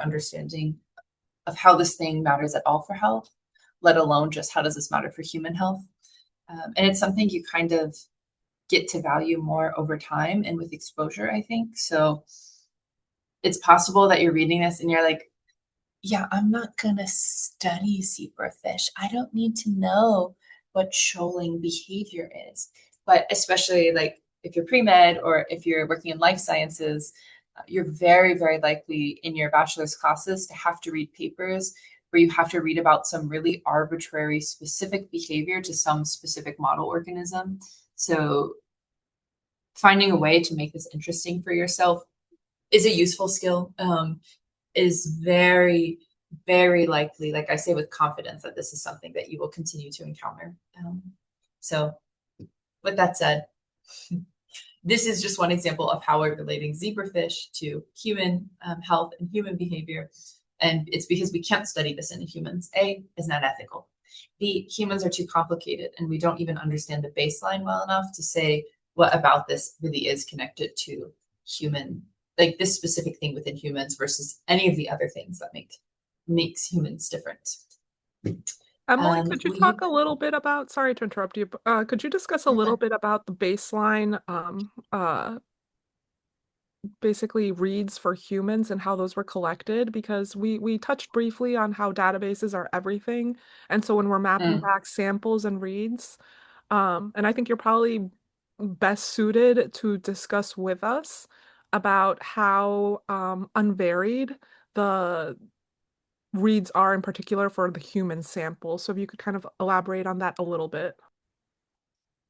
understanding of how this thing matters at all for health, let alone just how does this matter for human health. And it's something you kind of get to value more over time and with exposure, I think. So it's possible that you're reading this and you're like, yeah, I'm not going to study zebrafish. I don't need to know what shoaling behavior is. But especially like if you're pre-med or if you're working in life sciences, you're very, very likely in your bachelor's classes to have to read papers where you have to read about some really arbitrary specific behavior to some specific model organism. So finding a way to make this interesting for yourself is a useful skill. Is very, very likely, like I say with confidence, that this is something that you will continue to encounter. So with that said, this is just one example of how we're relating zebrafish to human health and human behavior. And it's because we can't study this in humans. A, is not ethical. B, humans are too complicated and we don't even understand the baseline well enough to say what about this really is connected to human, like this specific thing within humans versus any of the other things that makes humans different. Emily, could you talk a little bit about, sorry to interrupt you, but could you discuss a little bit about the baseline, basically reads for humans and how those were collected? Because we touched briefly on how databases are everything. And so when we're mapping back samples and reads, and I think you're probably best suited to discuss with us about how unvaried the reads are in particular for the human sample. So if you could kind of elaborate on that a little bit.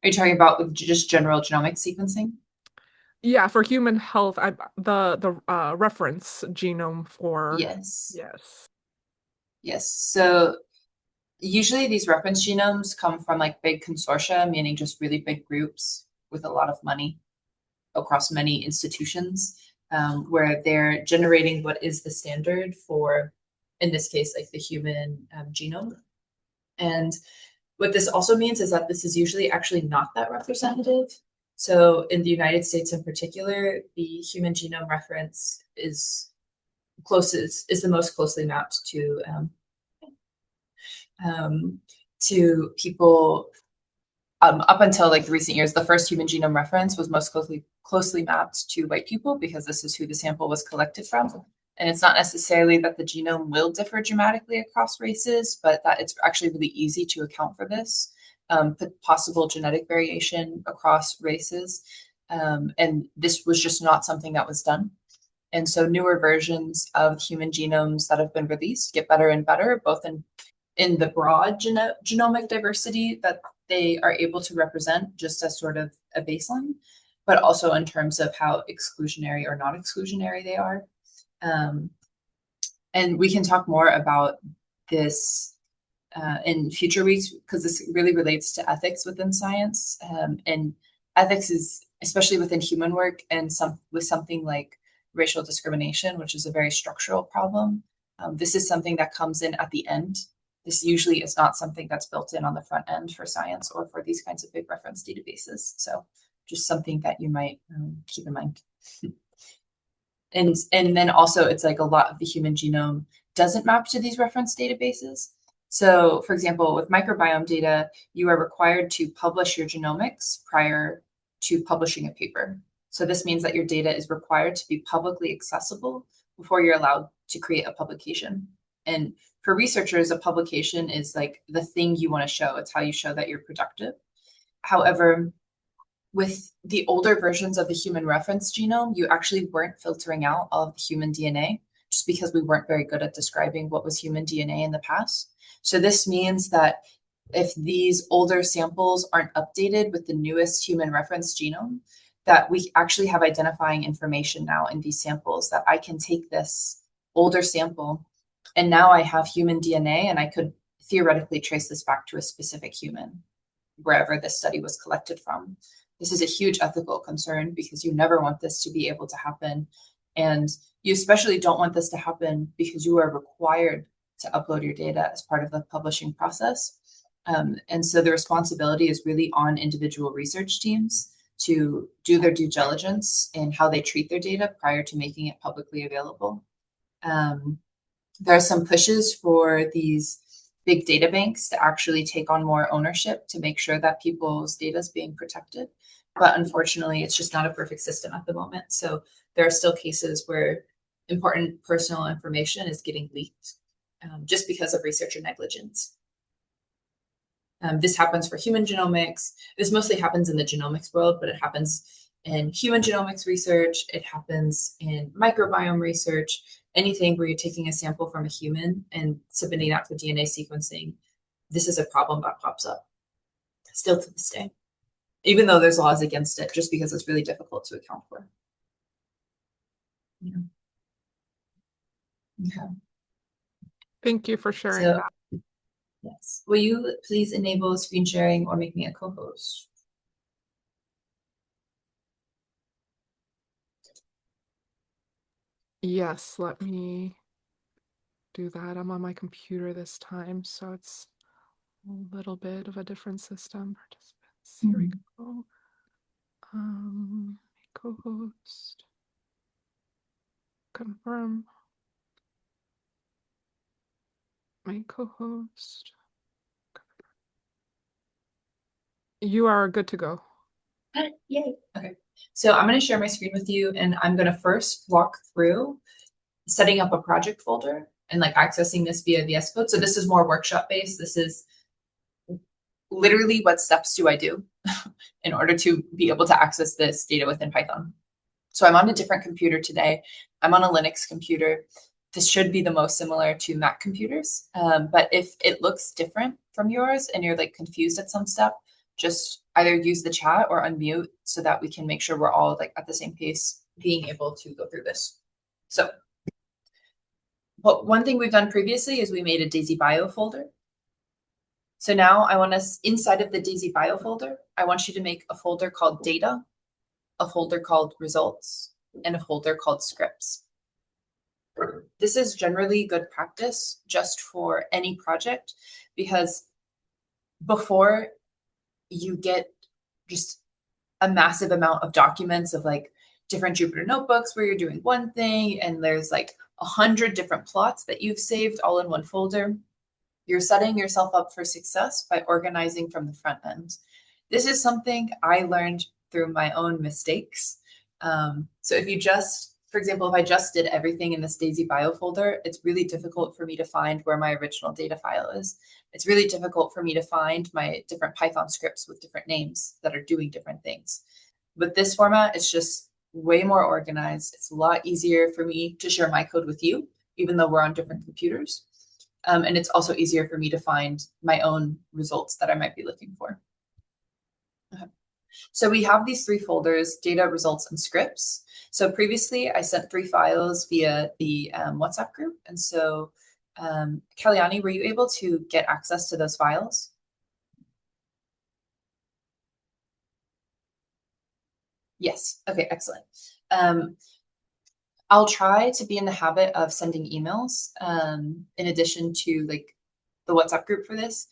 Are you talking about just general genomic sequencing? Yeah, for human health, the reference genome for Yes. yes. Yes. So usually these reference genomes come from like big consortia, meaning just really big groups with a lot of money across many institutions, where they're generating what is the standard for, in this case, like the human genome. And what this also means is that this is usually actually not that representative. So in the United States in particular, the human genome reference is the most closely mapped to people. Up until like the recent years, the first human genome reference was most closely mapped to white people because this is who the sample was collected from. And it's not necessarily that the genome will differ dramatically across races, but that it's actually really easy to account for this possible genetic variation across races. And this was just not something that was done. And so newer versions of human genomes that have been released get better and better, both in the broad genomic diversity that they are able to represent just as sort of a baseline, but also in terms of how exclusionary or not exclusionary they are. And we can talk more about this in future weeks because this really relates to ethics within science. And ethics is, especially within human work and with something like racial discrimination, which is a very structural problem. This is something that comes in at the end. This usually is not something that's built in on the front end for science or for these kinds of big reference databases. So just something that you might keep in mind. And then also it's like a lot of the human genome doesn't map to these reference databases. So for example, with microbiome data, you are required to publish your genomics prior to publishing a paper. So this means that your data is required to be publicly accessible before you're allowed to create a publication. And for researchers, a publication is like the thing you want to show. It's how you show that you're productive. However, with the older versions of the human reference genome, you actually weren't filtering out all of the human DNA just because we weren't very good at describing what was human DNA in the past. So this means that if these older samples aren't updated with the newest human reference genome, that we actually have identifying information now in these samples that I can take this older sample and now I have human DNA and I could theoretically trace this back to a specific human wherever this study was collected from. This is a huge ethical concern because you never want this to be able to happen. And you especially don't want this to happen because you are required to upload your data as part of the publishing process. And so the responsibility is really on individual research teams to do their due diligence in how they treat their data prior to making it publicly available. There are some pushes for these big data banks to actually take on more ownership to make sure that people's data is being protected. But unfortunately, it's just not a perfect system at the moment. So there are still cases where important personal information is getting leaked just because of researcher negligence. This happens for human genomics. This mostly happens in the genomics world, but it happens in human genomics research. It happens in microbiome research, anything where you're taking a sample from a human and submitting that for DNA sequencing. This is a problem that pops up still to this day, even though there's laws against it, just because it's really difficult to account for. Yeah. Okay. Thank you for sharing So, that. yes. Will you please enable screen sharing or make me a co-host? Yes, let me do that. I'm on my computer this time, so it's a little bit of a different system. Participants, here we go. Co-host, confirm. My co-host. You are good to go. Yay. Okay. So I'm going to share my screen with you, and I'm going to first walk through setting up a project folder and like accessing this via VS Code. So this is more workshop based. This is literally what steps do I do in order to be able to access this data within Python. So I'm on a different computer today. I'm on a Linux computer. This should be the most similar to Mac computers. But if it looks different from yours and you're like confused at some step, just either use the chat or unmute so that we can make sure we're all like at the same pace being able to go through this. So one thing we've done previously is we made a Daisy Bio folder. So now I want us inside of the Daisy Bio folder, I want you to make a folder called data, a folder called results, and a folder called scripts. This is generally good practice just for any project because before you get just a massive amount of documents of like different Jupyter notebooks where you're doing one thing and there's like 100 different plots that you've saved all in one folder, you're setting yourself up for success by organizing from the front end. This is something I learned through my own mistakes. So if you just, for example, if I just did everything in this Daisy Bio folder, it's really difficult for me to find where my original data file is. It's really difficult for me to find my different Python scripts with different names that are doing different things. With this format, it's just way more organized. It's a lot easier for me to share my code with you, even though we're on different computers. And it's also easier for me to find my own results that I might be looking for. Okay. So we have these three folders, data, results, and scripts. So previously I sent 3 files via the WhatsApp group. And so Kalyani, were you able to get access to those files? Yes. Okay, excellent. I'll try to be in the habit of sending emails in addition to like the WhatsApp group for this.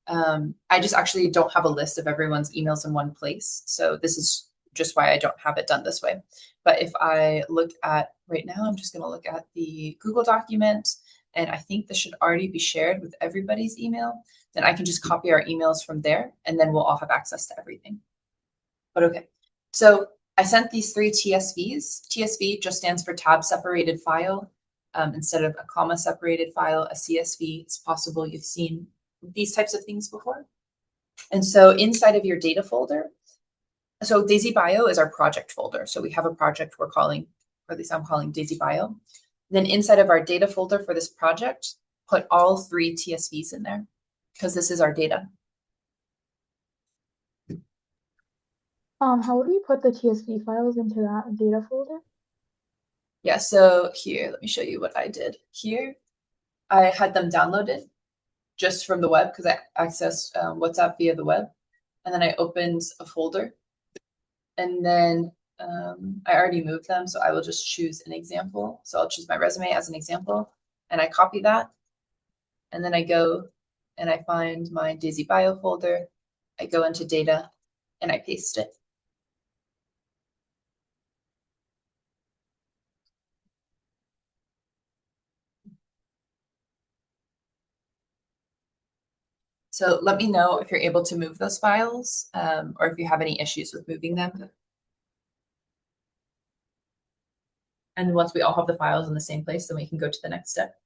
I just actually don't have a list of everyone's emails in one place. So this is just why I don't have it done this way. But if I look at right now, I'm just going to look at the Google document, and I think this should already be shared with everybody's email. Then I can just copy our emails from there, and then we'll all have access to everything. But okay, so I sent these 3 TSVs. TSV just stands for tab separated file. Instead of a comma separated file, a CSV. It's possible you've seen these types of things before. And so inside of your data folder, so Daisy Bio is our project folder. So we have a project we're calling, or at least I'm calling Daisy Bio. Then inside of our data folder for this project, put all 3 TSVs in there because this is our data. How would we put the TSV files into that data folder? Yeah, so here, let me show you what I did. Here, I had them downloaded just from the web because I accessed WhatsApp via the web. And then I opened a folder. And then I already moved them, so I will just choose an example. So I'll choose my resume as an example, and I copy that. And then I go and I find my Daisy Bio folder. I go into data, and I paste it. So let me know if you're able to move those files, or if you have any issues with moving them. And once we all have the files in the same place, then we can go to the next step.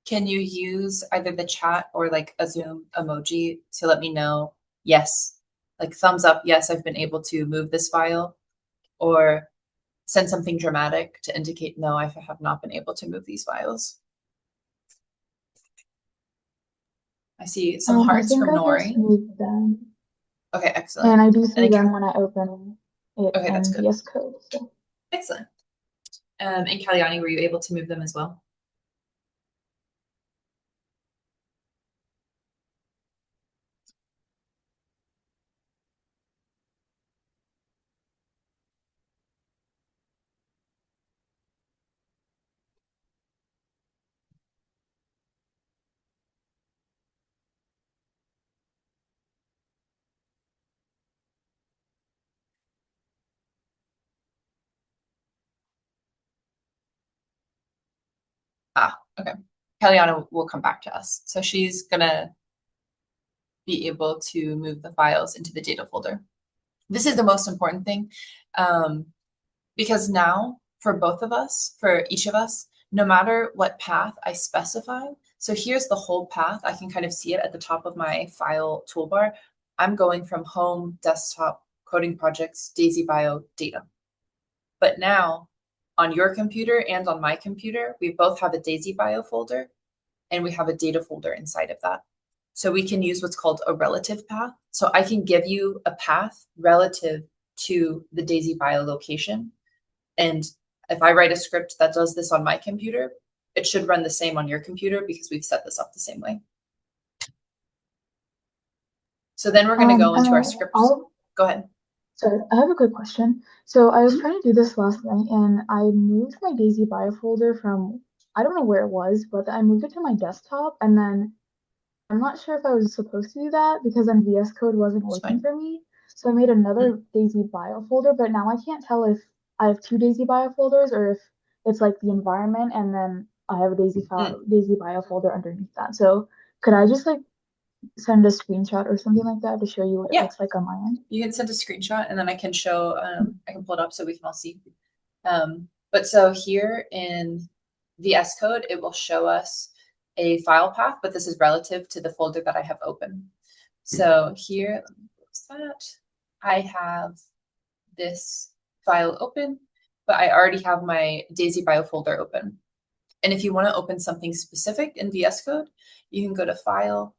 Can you use either the chat or like a Zoom emoji to let me know, yes, like thumbs up, yes, I've been able to move this file, or send something dramatic to indicate, no, I have not been able to move these files. I see some I hearts think from I just Nori. moved them. Okay, excellent. And I do And see then, them when I open it okay, that's in good. VS Code. So. Excellent. And Kalyani, were you able to move them as well? Ah, okay. Kalyana will come back to us. So she's gonna be able to move the files into the data folder. This is the most important thing, because now for both of us, for each of us, no matter what path I specify, so here's the whole path. I can kind of see it at the top of my file toolbar. I'm going from home, desktop, coding projects, Daisy Bio, data. But now on your computer and on my computer, we both have a Daisy Bio folder and we have a data folder inside of that. So we can use what's called a relative path. So I can give you a path relative to the Daisy Bio location. And if I write a script that does this on my computer, it should run the same on your computer because we've set this up the same way. So then we're going to go into our scripts. Go ahead. Sorry, I have a quick question. So I was Mhm. trying to do this last night and I moved my Daisy Bio folder from, I don't know where it was, but I moved it to my desktop and then I'm not sure if I was supposed to do that because then VS Code wasn't It's working fine. for me. So I made another Daisy Bio folder, but now I can't tell if I have two Daisy Bio folders or if it's like the environment and then I have a Daisy Bio folder underneath that. So could I just like send a screenshot or something like that to show you what it Yeah, looks like on my end? you can send a screenshot and then I can show, I can pull it up so we can all see. But so here in VS Code, it will show us a file path, but this is relative to the folder that I have open. So here, let me close that. I have this file open, but I already have my Daisy Bio folder open. And if you want to open something specific in VS Code, you can go to File,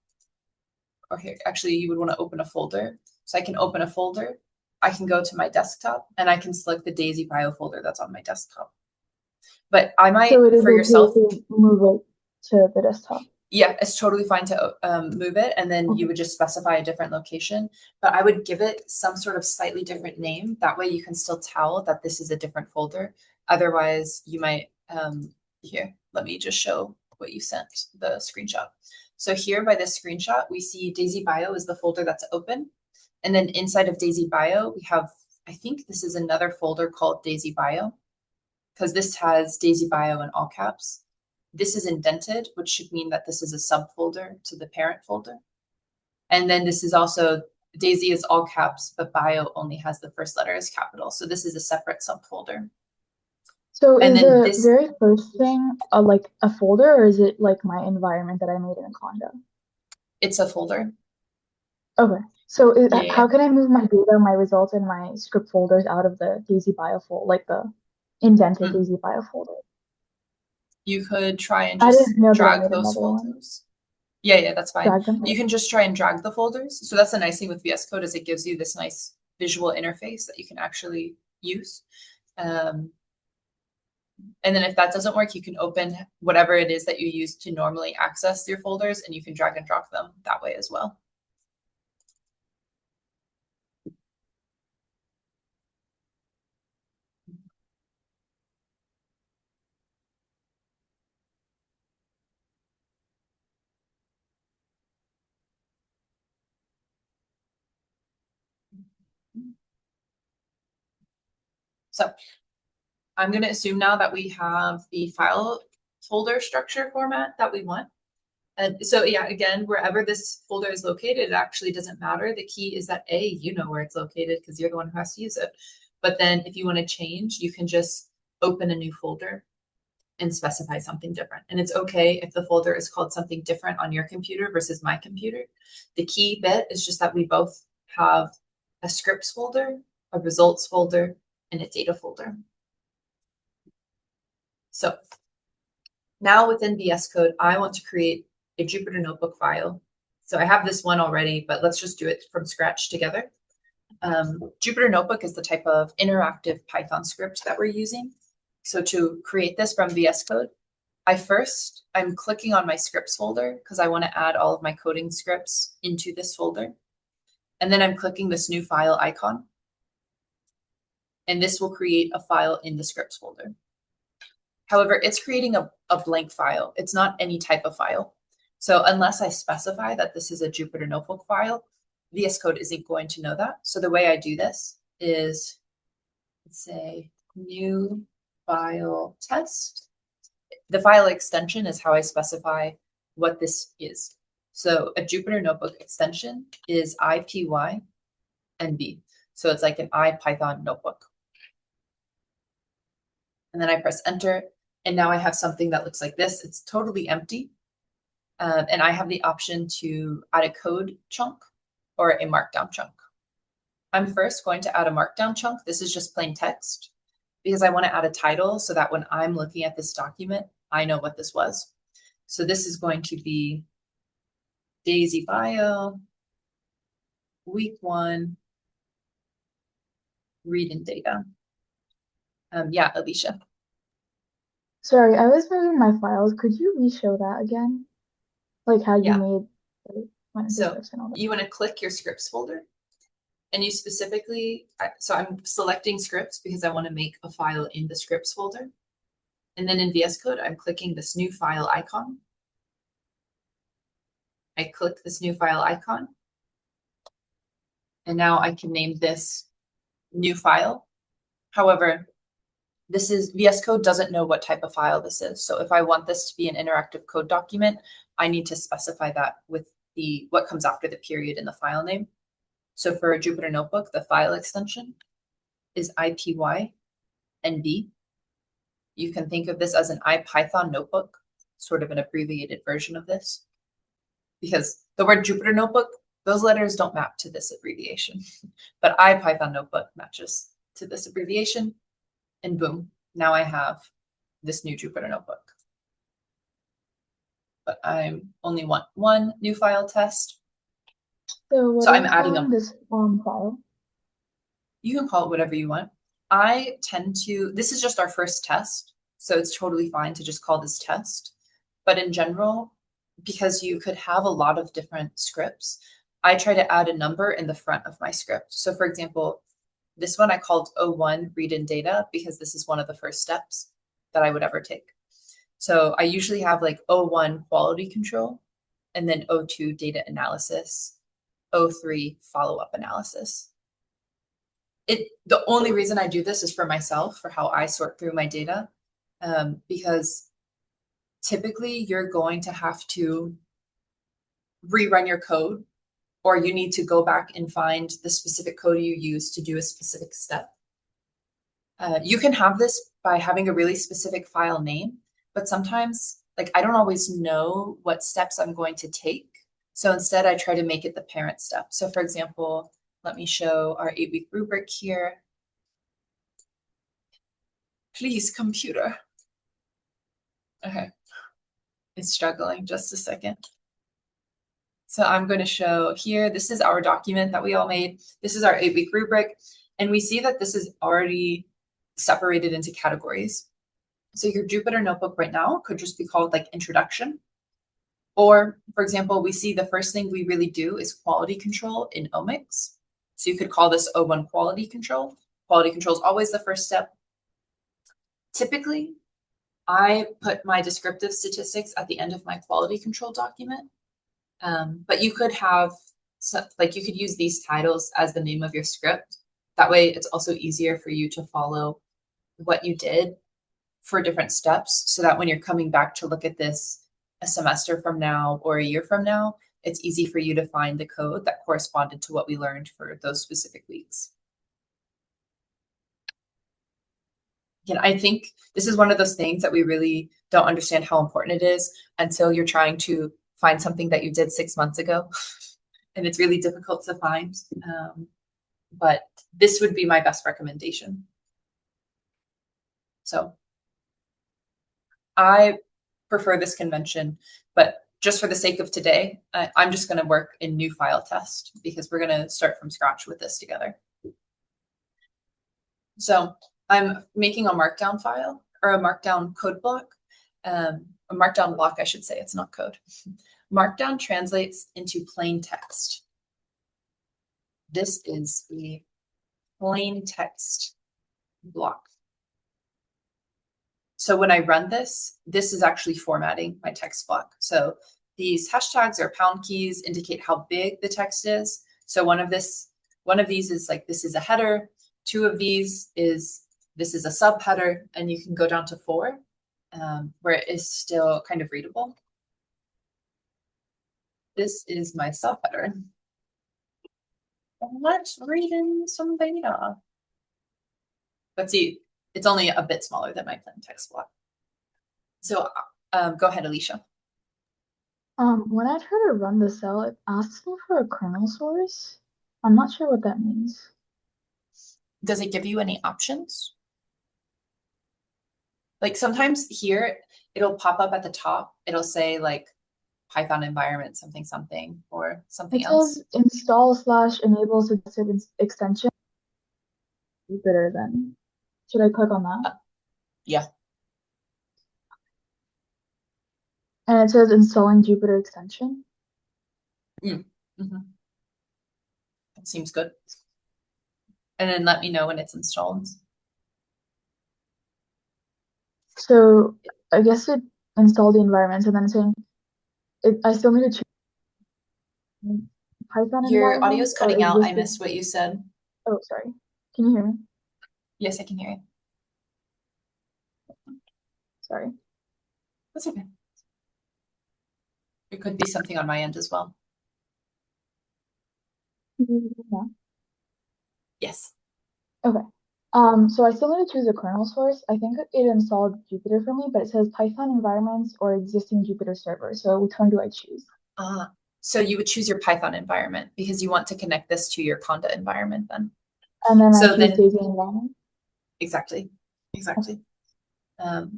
or here, actually, you would want to open a folder. So I can open a folder. I can go to my desktop and I can select the Daisy Bio folder that's on my desktop. But I might, So it is for okay yourself, to move it to the desktop. yeah, it's totally fine to move it, and then you Okay. would just specify a different location. But I would give it some sort of slightly different name. That way you can still tell that this is a different folder. Otherwise, you might, here, let me just show what you sent, the screenshot. So here by this screenshot, we see Daisy Bio is the folder that's open. And then inside of Daisy Bio, we have, I think this is another folder called Daisy Bio, because this has Daisy Bio in all caps. This is indented, which should mean that this is a subfolder to the parent folder. And then this is also, Daisy is all caps, but Bio only has the first letter as capital. So this is a separate subfolder. So And is then the this, very first thing like a folder or is it like my environment that I made in a Conda? it's a folder. Okay. So Yeah. how can I move my data, my results, and my script folders out of the Daisy Bio folder, like the indented Mm. Daisy Bio folder? You could try and I didn't just know that I drag made those another one. folders. Yeah, that's fine. Drag them. You can just try and drag the folders. So that's the nice thing with VS Code is it gives you this nice visual interface that you can actually use. And then if that doesn't work, you can open whatever it is that you use to normally access your folders, and you can drag and drop them that way as well. So I'm going to assume now that we have the file folder structure format that we want. And so yeah, again, wherever this folder is located, it actually doesn't matter. The key is that A, you know where it's located because you're the one who has to use it. But then if you want to change, you can just open a new folder and specify something different. And it's okay if the folder is called something different on your computer versus my computer. The key bit is just that we both have a scripts folder, a results folder, and a data folder. So now within VS Code, I want to create a Jupyter Notebook file. So I have this one already, but let's just do it from scratch together. Jupyter Notebook is the type of interactive Python script that we're using. So to create this from VS Code, I'm clicking on my scripts folder because I want to add all of my coding scripts into this folder. And then I'm clicking this new file icon. And this will create a file in the scripts folder. However, it's creating a blank file. It's not any type of file. So unless I specify that this is a Jupyter Notebook file, VS Code isn't going to know that. So the way I do this is, let's say, new file test. The file extension is how I specify what this is. So a Jupyter Notebook extension is IPY NB. So it's like an IPython notebook. And then I press enter. And now I have something that looks like this. It's totally empty. And I have the option to add a code chunk or a markdown chunk. I'm first going to add a markdown chunk. This is just plain text because I want to add a title so that when I'm looking at this document, I know what this was. So this is going to be Daisy Bio, week 1, read in data. Yeah, Alicia. Sorry, I was moving my files. Could you re-show that again? Like how you Yeah. made the So you want to click your scripts folder and you specifically, so I'm selecting scripts because I want to make a file in the scripts folder. And then in VS Code, I'm clicking this new file icon. I click this new file icon. And now I can name this new file. However, VS Code doesn't know what type of file this is. So if I want this to be an interactive code document, I need to specify that with what comes after the period in the file name. So for a Jupyter Notebook, the file extension is IPY NB. You can think of this as an IPython notebook, sort of an abbreviated version of this. Because the word Jupyter Notebook, those letters don't map to this abbreviation. But IPython notebook matches to this abbreviation. And boom, now I have this new Jupyter Notebook. But I only want one new file test. So I'm adding this file? You can call it whatever you want. This is just our first test, so it's totally fine to just call this test. But in general, because you could have a lot of different scripts, I try to add a number in the front of my script. So for example, this one I called O1 read in data because this is one of the first steps that I would ever take. So I usually have like O1 quality control, and then O2 data analysis, O3 follow-up analysis. The only reason I do this is for myself, for how I sort through my data, because typically you're going to have to rerun your code, or you need to go back and find the specific code you use to do a specific step. You can have this by having a really specific file name, but sometimes I don't always know what steps I'm going to take. So instead I try to make it the parent step. So for example, let me show our 8-week rubric here. Please, computer. Okay. It's struggling. Just a second. So I'm going to show here, this is our document that we all made. This is our 8-week rubric. And we see that this separated into categories. So your Jupyter notebook right now could just be called like introduction. Or, for example, we see the first thing we really do is quality control in omics. So you could call this O1 quality control. Quality control is always the first step. Typically, I put my descriptive statistics at the end of my quality control document. But you could have, like you could use these titles as the name of your script. That way it's also easier for you to follow what you did for different steps, so that when you're coming back to look at this a semester from now or a year from now, it's easy for you to find the code that corresponded to what we learned for those specific weeks. Again, I think this is one of those things that we really don't understand how important it is until you're trying to find something that you did 6 months ago. And it's really difficult to find. But this would be my best recommendation. So I prefer this convention, but just for the sake of today, I'm just going to work in new file test because we're going to start from scratch with this together. So I'm making a markdown file or a markdown code block, a markdown block, I should say. It's not code. Markdown translates into plain text. This is a plain text block. So when I run this, this is actually formatting my text block. So these hashtags or pound keys indicate how big the text is. So one of these is like, this is a header. Two of these is, this is a subheader, and you can go down to 4, where it is still kind of readable. This is my subheader. Let's read in some data. But see, it's only a bit smaller than my plain text block. So go ahead, Alicia. When I try to run the cell, it asks me for a kernel source. I'm not sure what that means. Does it give you any options? Like sometimes here, it'll pop up at the top. It'll say like Python environment, something, something, or something else. It says install/enable suggested extension. Jupyter then. Should I click on that? Yeah. And it says installing Jupyter extension. Mm-hmm. That seems good. And then let me know when it's installed. So I guess it installed the environment, and then it's saying I still need to choose Python Your audio environment is or cutting out. I existing. missed what you said. Oh, sorry. Can you hear me? Yes, I can hear you. Sorry. That's okay. It could be something on my end as well. Yeah. Yes. Okay. So I still need to choose a kernel source. I think it installed Jupyter for me, but it says Python environments or existing Jupyter server. So which one do I choose? So you would choose your Python environment because you want to connect this to your Conda environment then. And then I choose Daisy environment. Exactly.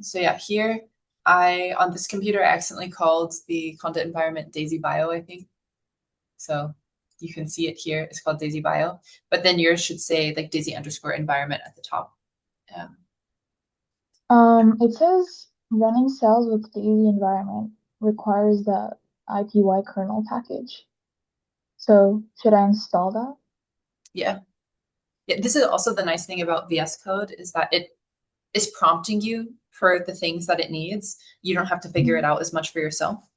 So yeah, here on this computer, I accidentally called the Conda environment Daisy Bio, I think. So you can see it here. It's called Daisy Bio, but then yours should say like Daisy _ environment at the top. It says running cells with Daisy environment requires the IPY kernel package. So should I install that? Yeah. This is also the nice thing about VS Code is that it is prompting you for the things that it needs. You don't have to figure it out as much for yourself.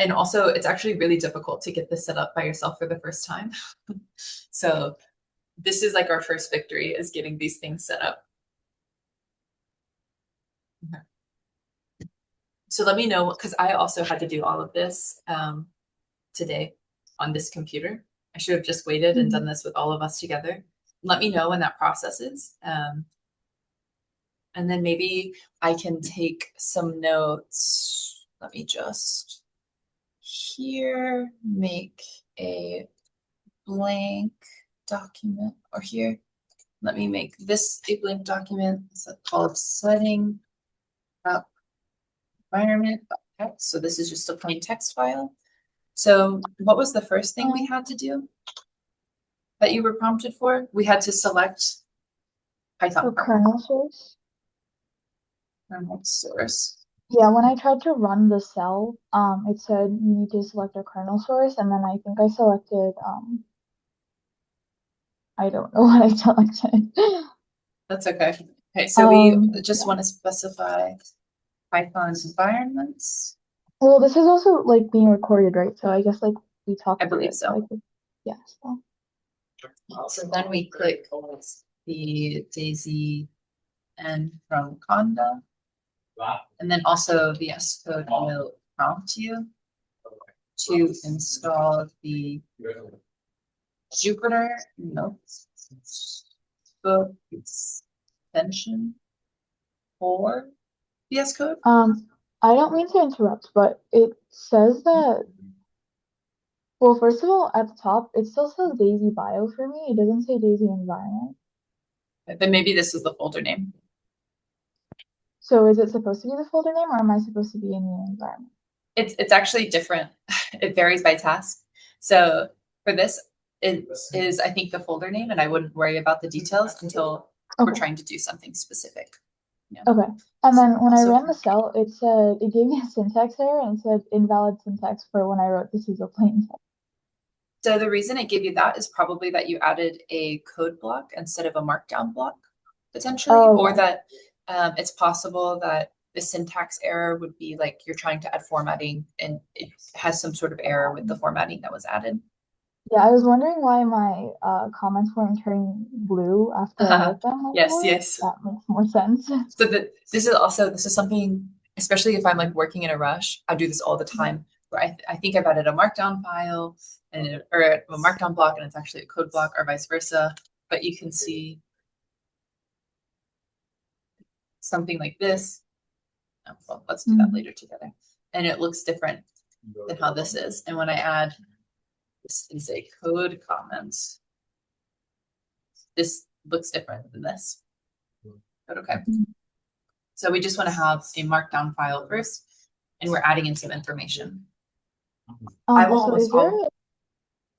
And also, it's actually really difficult to get this set up by yourself for the first time. So this is like our first victory, is getting these things set up. Okay. So let me know, because I also had to do all of this today on this computer. I should have just waited and done this with all of us together. Let me know when that process is. And then maybe I can take some notes. Let me just here make a blank document, or here, let me make this a blank document. So called setting up environment. Okay, so this is just a plain text file. So what was the first thing we had to do that you were prompted for? We had to select So Python kernel source. kernel source. Yeah, when I tried to run the cell, it said you need to select a kernel source, and then I think I selected, I don't know what I selected. That's okay. Okay, so we just Yeah. want to specify Python environments. Well, this is also like being recorded, right? So I guess like we I talked through believe it, so I so. could, yeah. So. So then we click the Daisy and from Conda. And then also VS Code will prompt you to install the Jupyter Notebook extension for VS Code. I don't mean to interrupt, but it says that, well, first of all, at the top, it still says Daisy Bio for me. It doesn't say Daisy Environment. Then maybe this is the folder name. So is it supposed to be the folder name, or am I supposed to be in the environment? It's actually different. It varies by task. So for this, it is, I think, the folder name, and I wouldn't worry about the details until we're Okay. trying to do something specific. Yeah. Okay. And then when I So, ran the cell, it said, it gave me a syntax error and said invalid syntax for when I wrote this is a plain text. so the reason it gave you that is probably that you added a code block instead of a markdown block, potentially, Oh, or okay. that it's possible that the syntax error would be like you're trying to add formatting and it has some sort of error with the formatting that was added. Yeah, I was wondering why my comments weren't turning blue after I wrote them Yes, before. yes. That makes more sense. So this is something, especially if I'm like working in a rush, I do this all the time where I think I've added a markdown file or a markdown block and it's actually a code block or vice versa. But you can see something like this. Oh, well, let's do that later together. And it looks different than how this is. And when I add this is a code comment, this looks different than this. But okay. So we just want to have a markdown file first, and we're adding in some information. I will So always is there,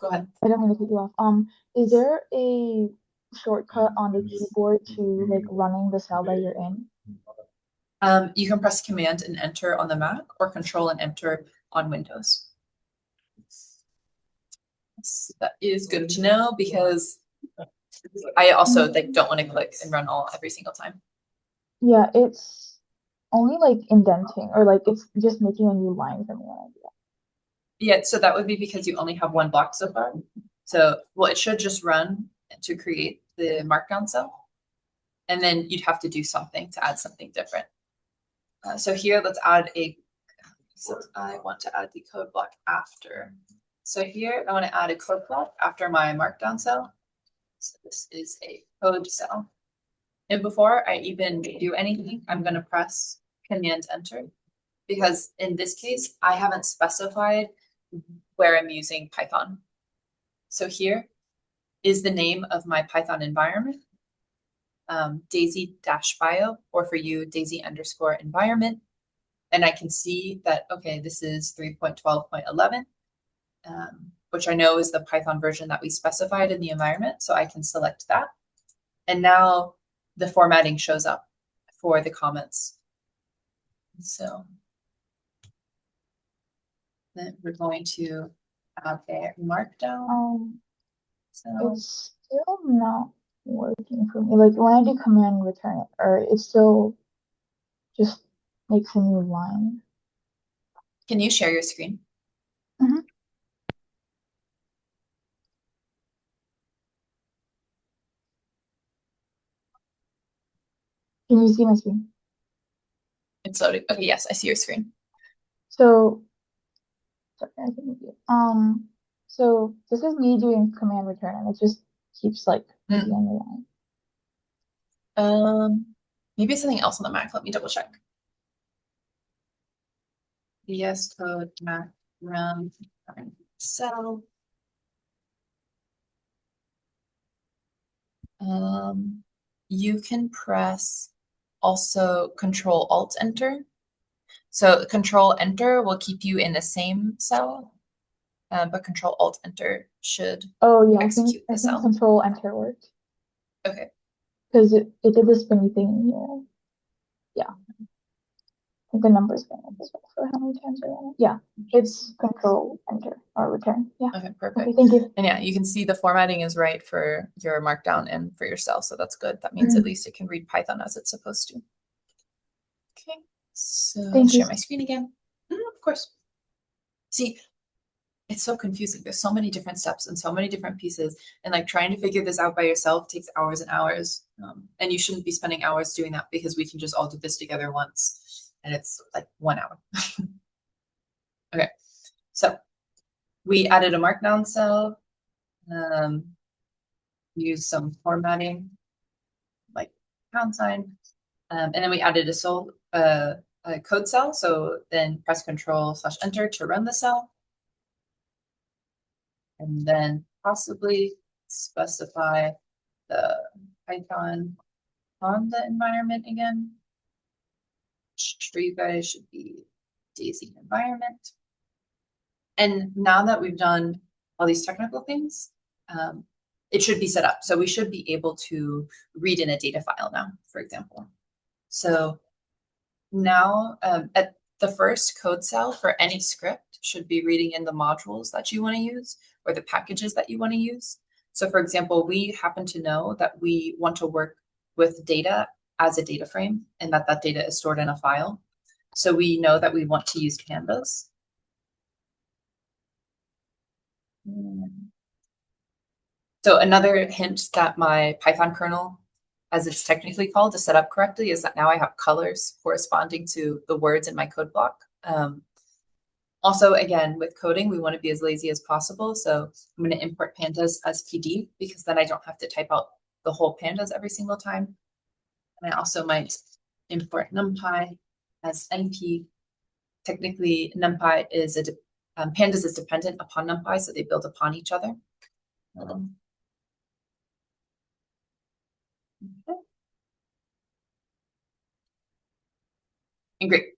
go ahead. I don't mean to cut you off. Is there a shortcut on the keyboard to like running the cell that you're in? You can press Command and Enter on the Mac or Control and Enter on Windows. That is good to know because I also like don't want to click and run all every single time. Yeah, it's only like indenting or like it's just making a new line for me when I do that. Yeah, so that would be because you only have one block so far. So, well, it should just run to create the markdown cell. And then you'd have to do something to add something different. So here, let's add so I want to add the code block after. So here, I want to add a code block after my markdown cell. So this is a code cell. And before I even do anything, I'm going to press Command Enter because in this case, I haven't specified where I'm using Python. So here is the name of my Python environment, Daisy-bio, or for you, Daisy_environment. And I can see that, okay, this is 3.12.11, which I know is the Python version that we specified in the environment. So I can select that. And now the formatting shows up for the comments. So then we're going to add a markdown. It's still not working for me. Like when I do command return, or it still just makes a new line. Can you share your screen? Mhm. Can you see my screen? It's loading. Okay, yes, I see your screen. So, sorry, I can move you. So this is me doing command return, and it just keeps like making a new line. Maybe something else on the Mac. Let me double check. VS Code Mac run cell. You can press also Control Alt Enter. So Control Enter will keep you in the same cell, but Control Alt Enter should Oh yeah, execute I the think cell. Control Enter worked. Okay. because it did the spinny thing here. Yeah. I think the number's going up as well for how many times I ran it. Yeah. It's control enter or return. Yeah. Okay, Okay, perfect. thank you. And yeah, you can see the formatting is right for your markdown and for your cell, so that's good. That means at Mm, least it can read Python as it's supposed to. Okay, so thank you. share my screen again. Of course. See, it's so confusing. There's so many different steps and so many different pieces, and like trying to figure this out by yourself takes hours and hours. And you shouldn't be spending hours doing that because we can just all do this together once, and it's like 1 hour. Okay, so we added a markdown cell, used some formatting, like pound sign, and then we added a code cell. So then press Control/Enter to run the cell. And then possibly specify the Python on the environment again. For you guys should be Daisy environment. And now that we've done all these technical things, it should be set up. So we should be able to read in a data file now, for example. So now at the first code cell for any script should be reading in the modules that you want to use or the packages that you want to use. So for example, we happen to know that we want to work with data as a data frame and that that data is stored in a file. So we know that we want to use pandas. So another hint that my Python kernel, as it's technically called, is set up correctly is that now I have colors corresponding to the words in my code block. Also, again, with coding, we want to be as lazy as possible. So I'm going to import pandas as PD because then I don't have to type out the whole pandas every single time. And I also might import NumPy as NP. Technically, NumPy is pandas is dependent upon NumPy, so they build upon each other. Okay. And great.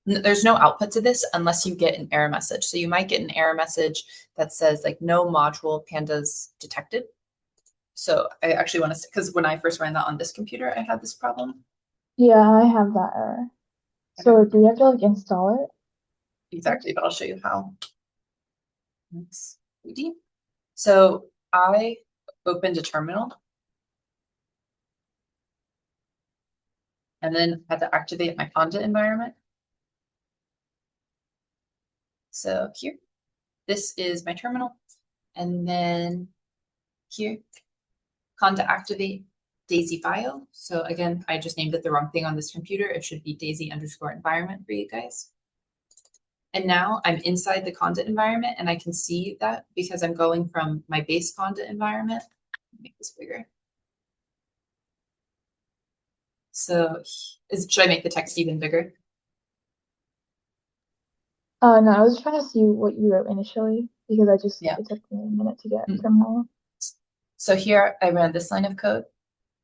There's no output to this unless you get an error message. So you might get an error message that says like no module pandas detected. So I actually want to, because when I first ran that on this computer, I had this problem. Yeah, I have that error. So do you have to like install it? Exactly, but I'll show you how. Let's see. So I opened a terminal and then had to activate my Conda environment. So here, this is my terminal. And then here, Conda activate Daisy bio. So again, I just named it the wrong thing on this computer. It should be Daisy_environment for you guys. And now I'm inside the Conda environment and I can see that because I'm going from my base Conda environment. Make this bigger. So should I make the text even bigger? No, I was trying to see what you wrote initially because it took me a minute to get terminal. So here I ran this line of code,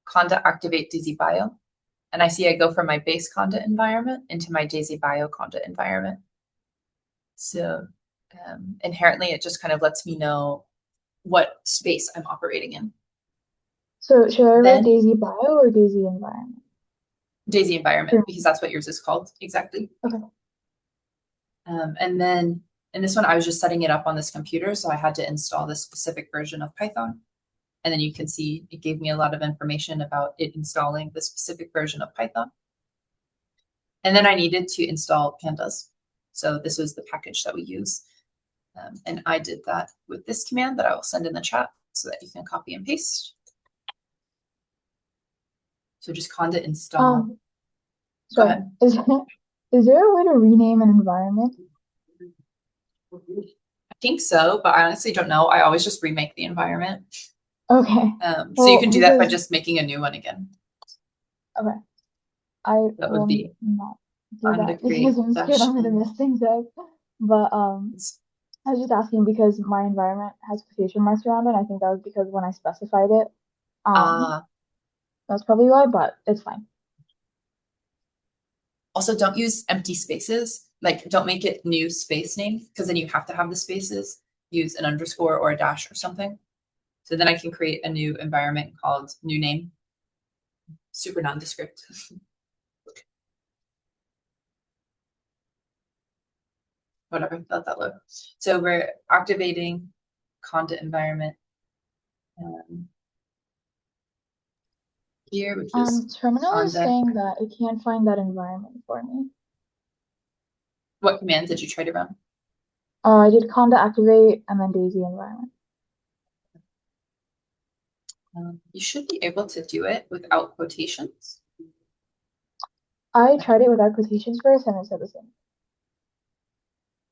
Conda activate Daisy bio. And I see I go from my base Conda environment into my Daisy bio Conda environment. So inherently, it just kind of lets me know what space I'm operating in. So should I write Daisy bio or Daisy environment? Daisy environment, because that's what yours is called. Exactly. Okay. And then in this one, I was just setting it up on this computer. So I had to install this specific version of Python. And then you can see it gave me a lot of information about it installing the specific version of Python. And then I needed to install pandas. So this was the package that we use. And I did that with this command that I will send in the chat so that you can copy and paste. So just conda install. Go ahead. Is there a way to rename an environment? I think so, but I honestly don't know. I always just remake the environment. Okay. So you can do that by just making a new one again. Okay. That would be not do that because I'm scared I'm gonna mess things up. But I was just asking because my environment has quotation marks around it. I think that was because when I specified it, that's probably why, but it's fine. Also, don't use empty spaces. Like, don't make it new space name because then you have to have the spaces. Use an underscore or a dash or something. So then I can create a new environment called new name. super nondescript. Whatever, let that load. So we're activating conda environment here, which is Terminal is conda. saying that it can't find that environment for me. What command did you try to run? I did conda activate and then daisy environment. You should be able to do it without quotations. I tried it without quotations first and it said the same.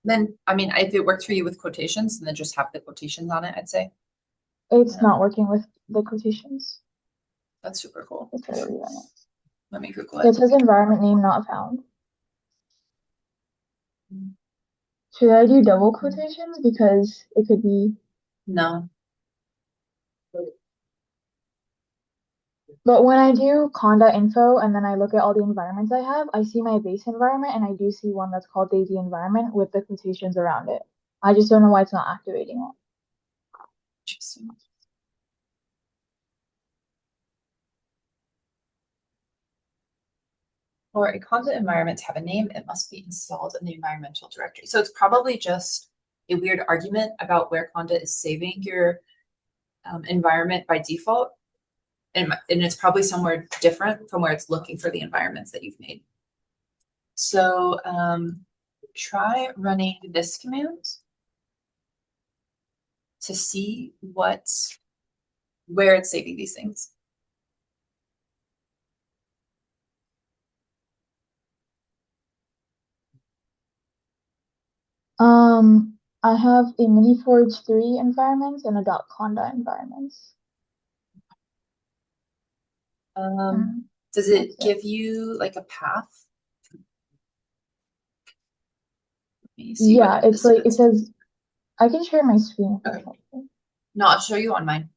Then, I mean, if it worked for you with quotations, then just have the quotations on it, I'd say. It's not working with the quotations. That's super cool. Let's try to rerun it. Let me Google It it. says environment name not found. Should I do double quotations? Because it could be. No. But when I do conda info and then I look at all the environments I have, I see my base environment and I do see one that's called daisy environment with the quotations around it. I just don't know why it's not activating it. Interesting. For a conda environment to have a name, it must be installed in the environmental directory. So it's probably just a weird argument about where conda is saving your environment by default. And it's probably somewhere different from where it's looking for the environments that you've made. So try running this command to see where it's saving these things. I have a MiniForge 3 environments and a .conda environments. Does it give you like a path? Let me see Yeah, it's like, it says, I can share my screen. Okay. No, I'll show you on mine,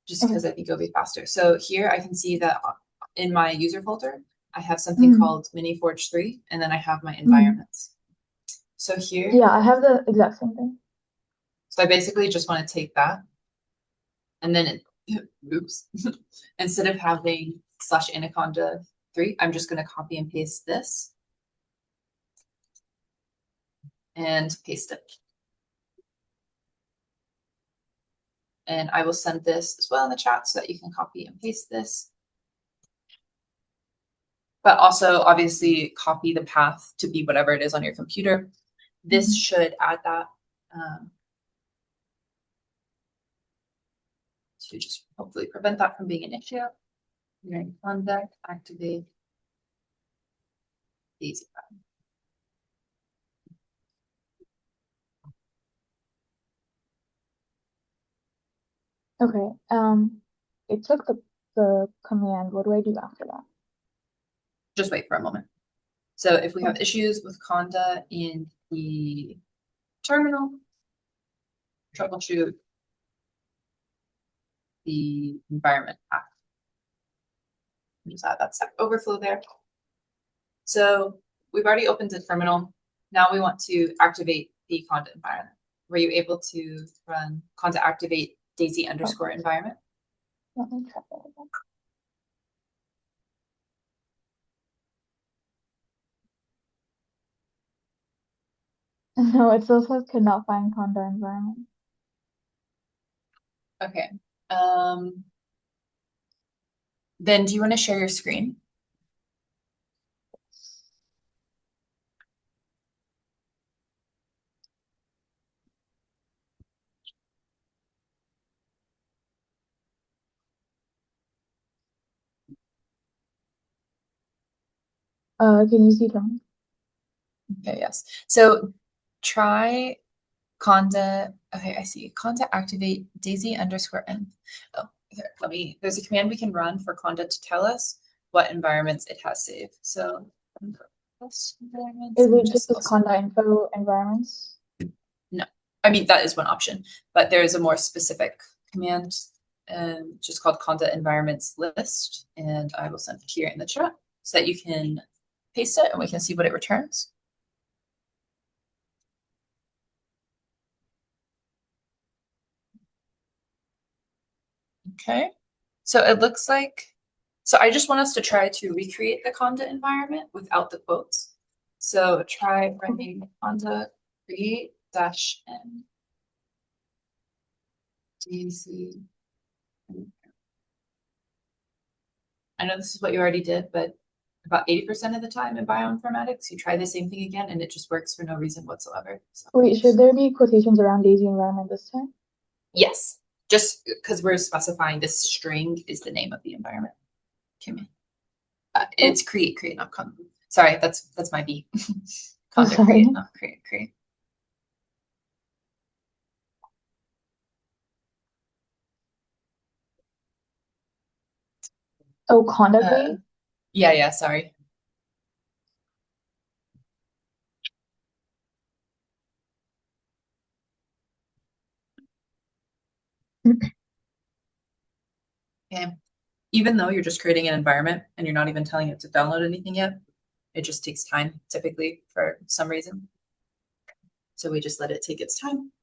just because I think it'll be faster. So here I can see that in my user folder, I have something called MiniForge 3, and then I have my environments. So here. Yeah, I have the exact same thing. So I basically just want to take that, and then oops, instead of having /anaconda 3, I'm just going to copy and paste this and paste it. And I will send this as well in the chat so that you can copy and paste this. But also obviously copy the path to be whatever it is on your computer. This should add that to just hopefully prevent that from being an issue. You're going to conduct, activate daisy. Okay. It took the command. What do I do after that? Just wait for a moment. So if we have issues with conda in the terminal, troubleshoot the environment path. Just add that Stack Overflow there. So we've already opened the terminal. Now we want to activate the conda environment. Were you able to run conda activate daisy underscore environment? Let me try that again. No, it still says could not find conda environment. Okay. Then do you want to share your screen? Can you see them? Okay, yes. So try conda. Okay, I see. Conda activate daisy underscore env. Oh, here, there's a command we can run for conda to tell us what environments it has saved. So Is it just conda info environments? No, I mean, that is one option, but there is a more specific command just called conda environments list, and I will send it here in the chat so that you can paste it and we can see what it returns. Okay, so it looks like So I just want us to try to recreate the conda environment without the quotes. So try running conda create dash n dc. I know this is what you already did, but about 80% of the time in bioinformatics, you try the same thing again and it just works for no reason whatsoever. So. Wait, should there be quotations around daisy environment this time? Yes, just because we're specifying this string is the name of the environment. It's create, not con. Sorry, that's my B. Conda create, not create. Oh, conda create? Yeah, sorry. Okay. Even though you're just creating an environment and you're not even telling it to download anything yet, it just takes time typically for some reason. So we just let it take its time.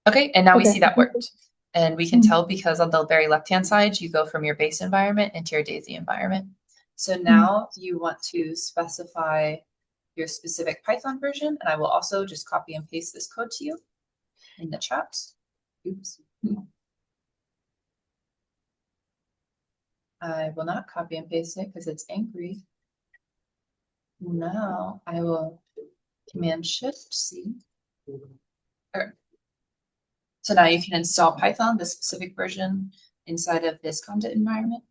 Okay, and now we see that worked. And we can tell because on the very left-hand side, you go from your base environment into your daisy environment. So now you want to specify your specific Python version, and I will also just copy and paste this code to you in the chat. Oops. I will not copy and paste it because it's angry. Now I will Command Shift C. So now you can install Python, the specific version, inside of this conda environment.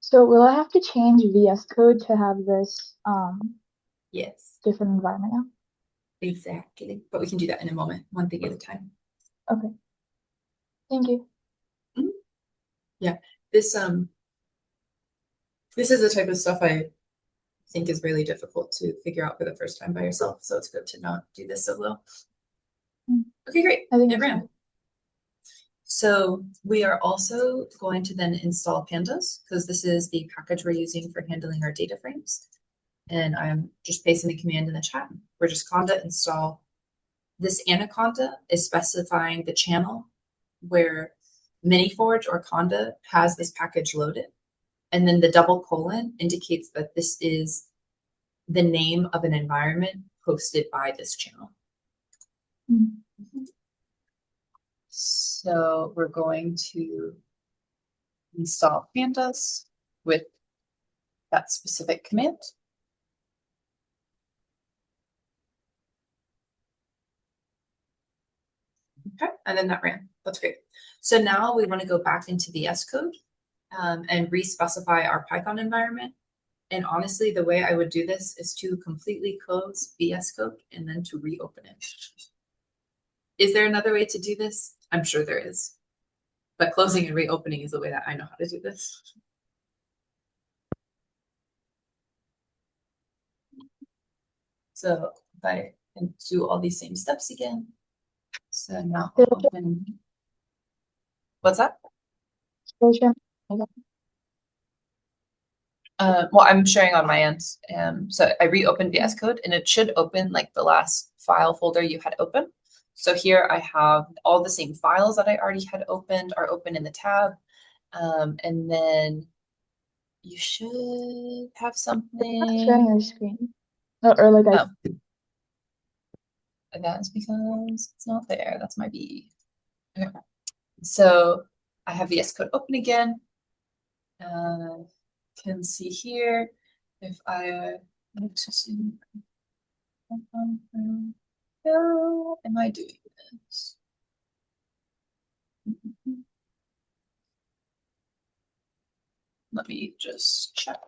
So will I have to change VS Code to have this Yes, different environment now? exactly. But we can do that in a moment, one thing at a time. Okay. Thank you. Yeah, this is the type of stuff I think is really difficult to figure out for the first time by yourself. So it's good to not do this solo. Okay, great. I think it ran. So we are also going to then install pandas because this is the package we're using for handling our data frames. And I'm just pasting the command in the chat. We're just conda install. This anaconda is specifying the channel where Miniforge or conda has this package loaded. And then the double colon indicates that this is the name of an environment hosted by this channel. So we're going to install pandas with that specific command. Okay, and then that ran. That's great. So now we want to go back into VS Code and re-specify our Python environment. And honestly, the way I would do this is to completely close VS Code and then to reopen it. Is there another way to do this? I'm sure there is. But closing and reopening is the way that I know how to do this. So if I can do all these same steps again. So now I'll open. What's that? Well, I'm sharing on my end. So I reopened VS Code and it should open like the last file folder you had open. So here I have all the same files that I already had opened are open in the tab. And then you should have something. It's sharing your screen. Or like oh. That's because it's not there. That's my B. Okay. So I have VS Code open again. Can see here if I want to see. How am I doing this? Let me just check.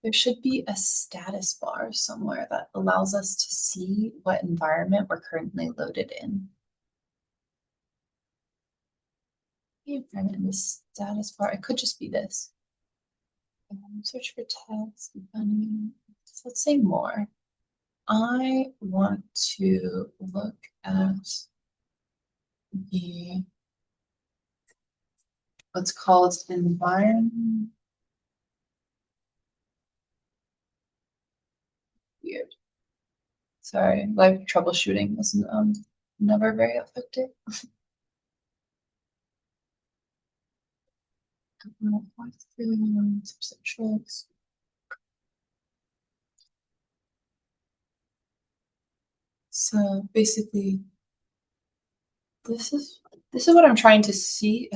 There should be a status bar somewhere that allows us to see what environment we're currently loaded in. Environment in the status bar. It could just be this. Search for text. Let's say more. I want to look at the what's called environment. Weird. Sorry, live troubleshooting was never very effective. So basically, this is what I'm trying to see.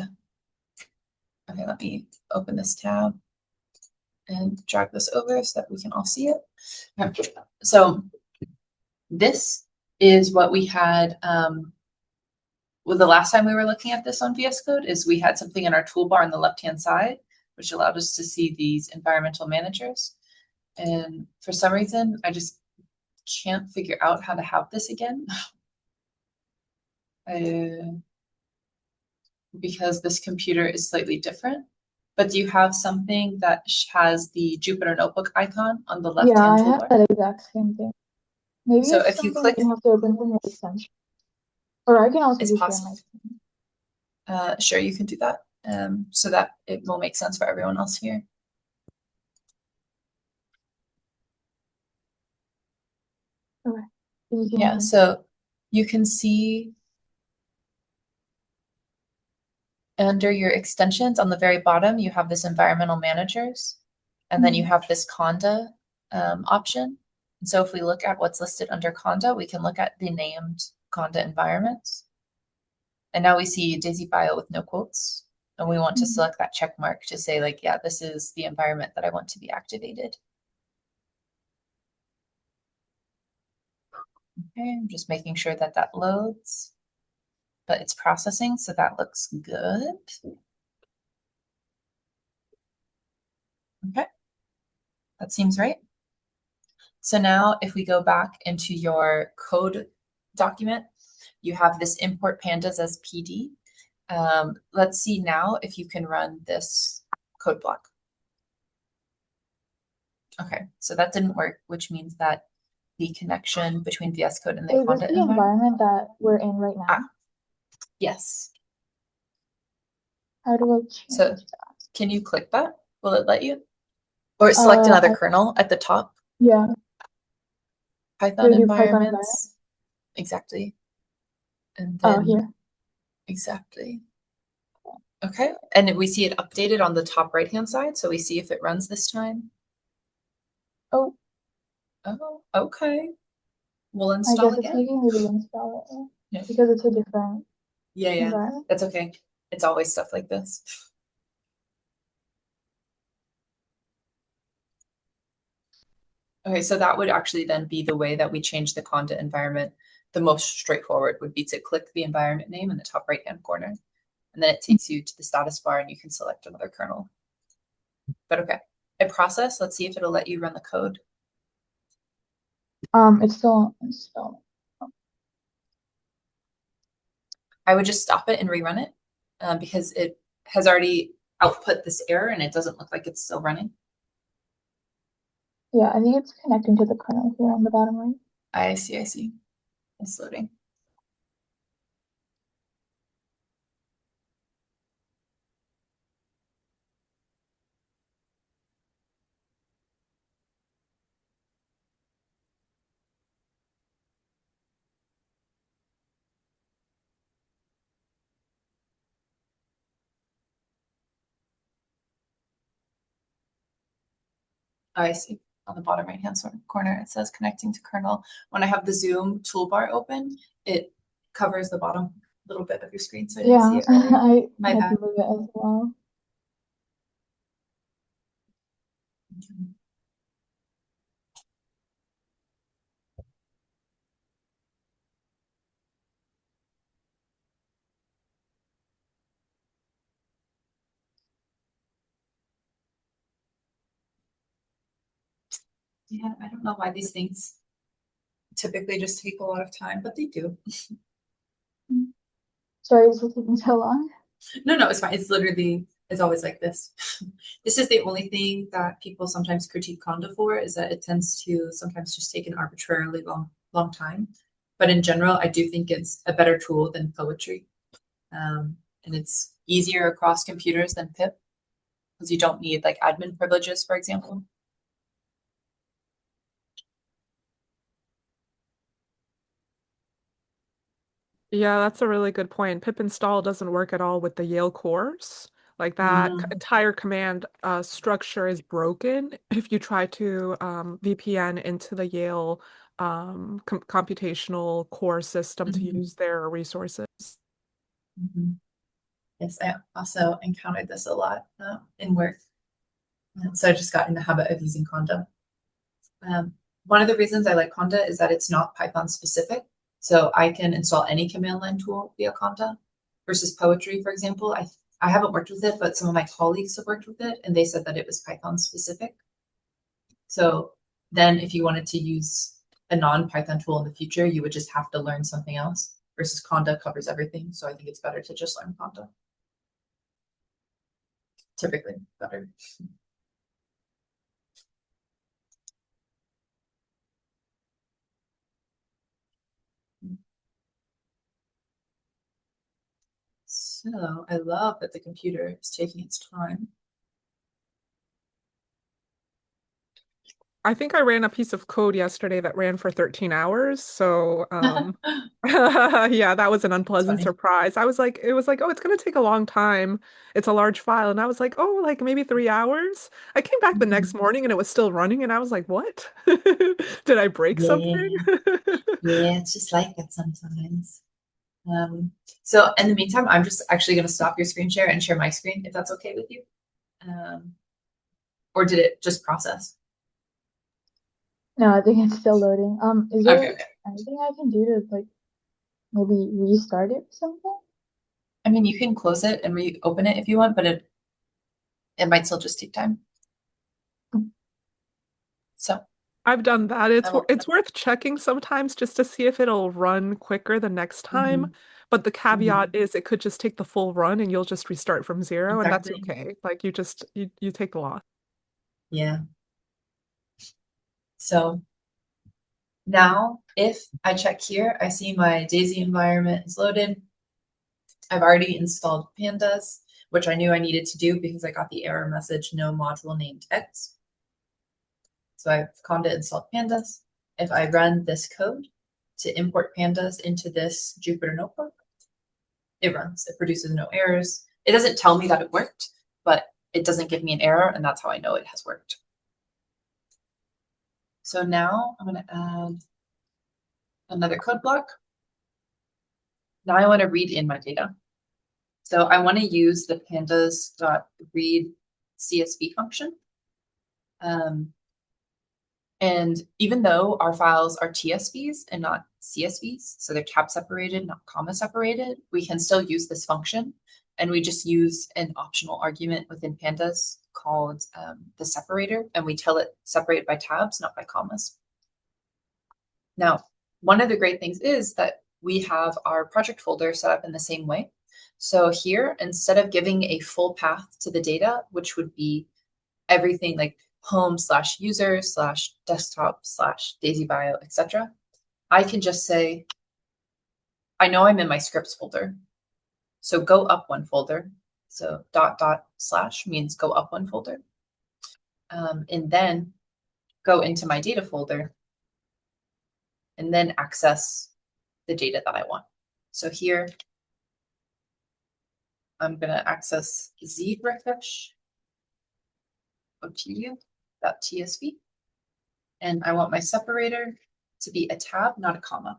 Okay, let me open this tab and drag this over so that we can all see it. Okay. So this is what we had well, the last time we were looking at this on VS Code is we had something in our toolbar on the left-hand side, which allowed us to see these environmental managers. And for some reason, I just can't figure out how to have this again. Because this computer is slightly different. But do you have something that has the Jupyter Notebook icon on the left-hand Yeah, I have toolbar? that exact same thing. Maybe So it's if you something click, you have to open from your extension. Or I can also it's just share my possible. screen. Sure, you can do that so that it will make sense for everyone else here. Okay. You see my Yeah, screen? so you can see under your extensions on the very bottom, you have this environmental managers, and then you have this Conda option. And so if we look at what's listed under Conda, we can look at the named Conda environments. And now we see Daisy Bio with no quotes. And we want to select that check mark to say like, yeah, this is the environment that I want to be activated. Okay, I'm just making sure that that loads, but it's processing, so that looks good. Okay, that seems right. So now if we go back into your code document, you have this import pandas as PD. Let's see now if you can run this code block. Okay, so that didn't work, which means that the connection between VS Code and the Is this Conda the environment that we're in right now? Yes. How do I So change that? can you click that? Will it let you? Or select another kernel at the top? Yeah. Python Do I do Python environment? environments. Exactly. And Oh, then here. exactly. Okay, and we see it updated on the top right-hand side, so we see if it runs this time. Oh, Oh, okay. We'll I install guess it's again. making me reinstall it Yeah. because it's a different Yeah, environment. that's okay. It's always stuff like this. Okay, so that would actually then be the way that we change the Conda environment. The most straightforward would be to click the environment name in the top right-hand corner, and then it takes you to the status bar and you can select another kernel. But okay, a process, let's see if it'll let you run the code. It's still installing. I would just stop it and rerun it because it has already output this error and it doesn't look like it's still running. Yeah, I think it's connecting to the kernel here on the bottom right. I see, I see. It's loading. I see. On the bottom right-hand corner, it says connecting to kernel. When I have the Zoom toolbar open, it covers the bottom little bit of your screen, so I didn't see Yeah, it earlier. I My had bad. to move it as well. Yeah, I don't know why these things typically just take a lot of time, but they do. Sorry, it's taking so long. No, it's fine. It's literally, it's always like this. This is the only thing that people sometimes critique Conda for, is that it tends to sometimes just take an arbitrarily long time. But in general, I do think it's a better tool than poetry. and it's easier across computers than pip because you don't need like admin privileges, for example. Yeah, that's a really good point. Pip install doesn't work at all with the Yale cores. Like that entire command structure is broken if you try to VPN into the Yale computational core system to use their resources. Yes, I also encountered this a lot in work. So I just got in the habit of using Conda. One of the reasons I like Conda is that it's not Python specific. So I can install any command line tool via Conda versus Poetry, for example. I haven't worked with it, but some of my colleagues have worked with it and they said that it was Python specific. So then if you wanted to use a non-Python tool in the future, you would just have to learn something else versus Conda covers everything. So I think it's better to just learn Conda. Typically better. So I love that the computer is taking its time. I think I ran a piece of code yesterday that ran for 13 hours. So, yeah, that was an unpleasant surprise. It was like, oh, it's going to take a long time. It's a large file. And I was like, oh, like maybe 3 hours. I came back the next morning and it was still running. And I was like, what? Did I break something? Yeah, it's just like that sometimes. So in the meantime, I'm just actually going to stop your screen share and share my screen, if that's okay with you. Or did it just process? No, I think it's still loading. Is there anything I can do to like maybe restart it or something? I mean, you can close it and reopen it if you want, but it might still just take time. So I've done that. It's worth checking sometimes just to see if it'll run quicker the next time. But the caveat is it could just take the full run and you'll just restart from zero, and that's okay. Like you take the loss. Yeah. So now if I check here, I see my Daisy environment is loaded. I've already installed pandas, which I knew I needed to do because I got the error message, no module named X. So I've conda installed pandas. If I run this code to import pandas into this Jupyter notebook, it runs. It produces no errors. It doesn't tell me that it worked, but it doesn't give me an error, and that's how I know it has worked. So now I'm going to add another code block. Now I want to read in my data. So I want to use the pandas.read CSV function. And even though our files are TSVs and not CSVs, so they're tab separated, not comma separated, we can still use this function. And we just use an optional argument within pandas called the separator, and we tell it separate by tabs, not by commas. Now, one of the great things is that we have our project folder set up in the same way. So here, instead of giving a full path to the data, which would be everything like home/user/desktop/daisybio, etc., I can just say, I know I'm in my scripts folder. So go up one folder. So ... means go up one folder. And then go into my data folder and then access the data that I want. So here, I'm going to access ZBreakfish OTU.tsv. And I want my separator to be a tab, not a comma.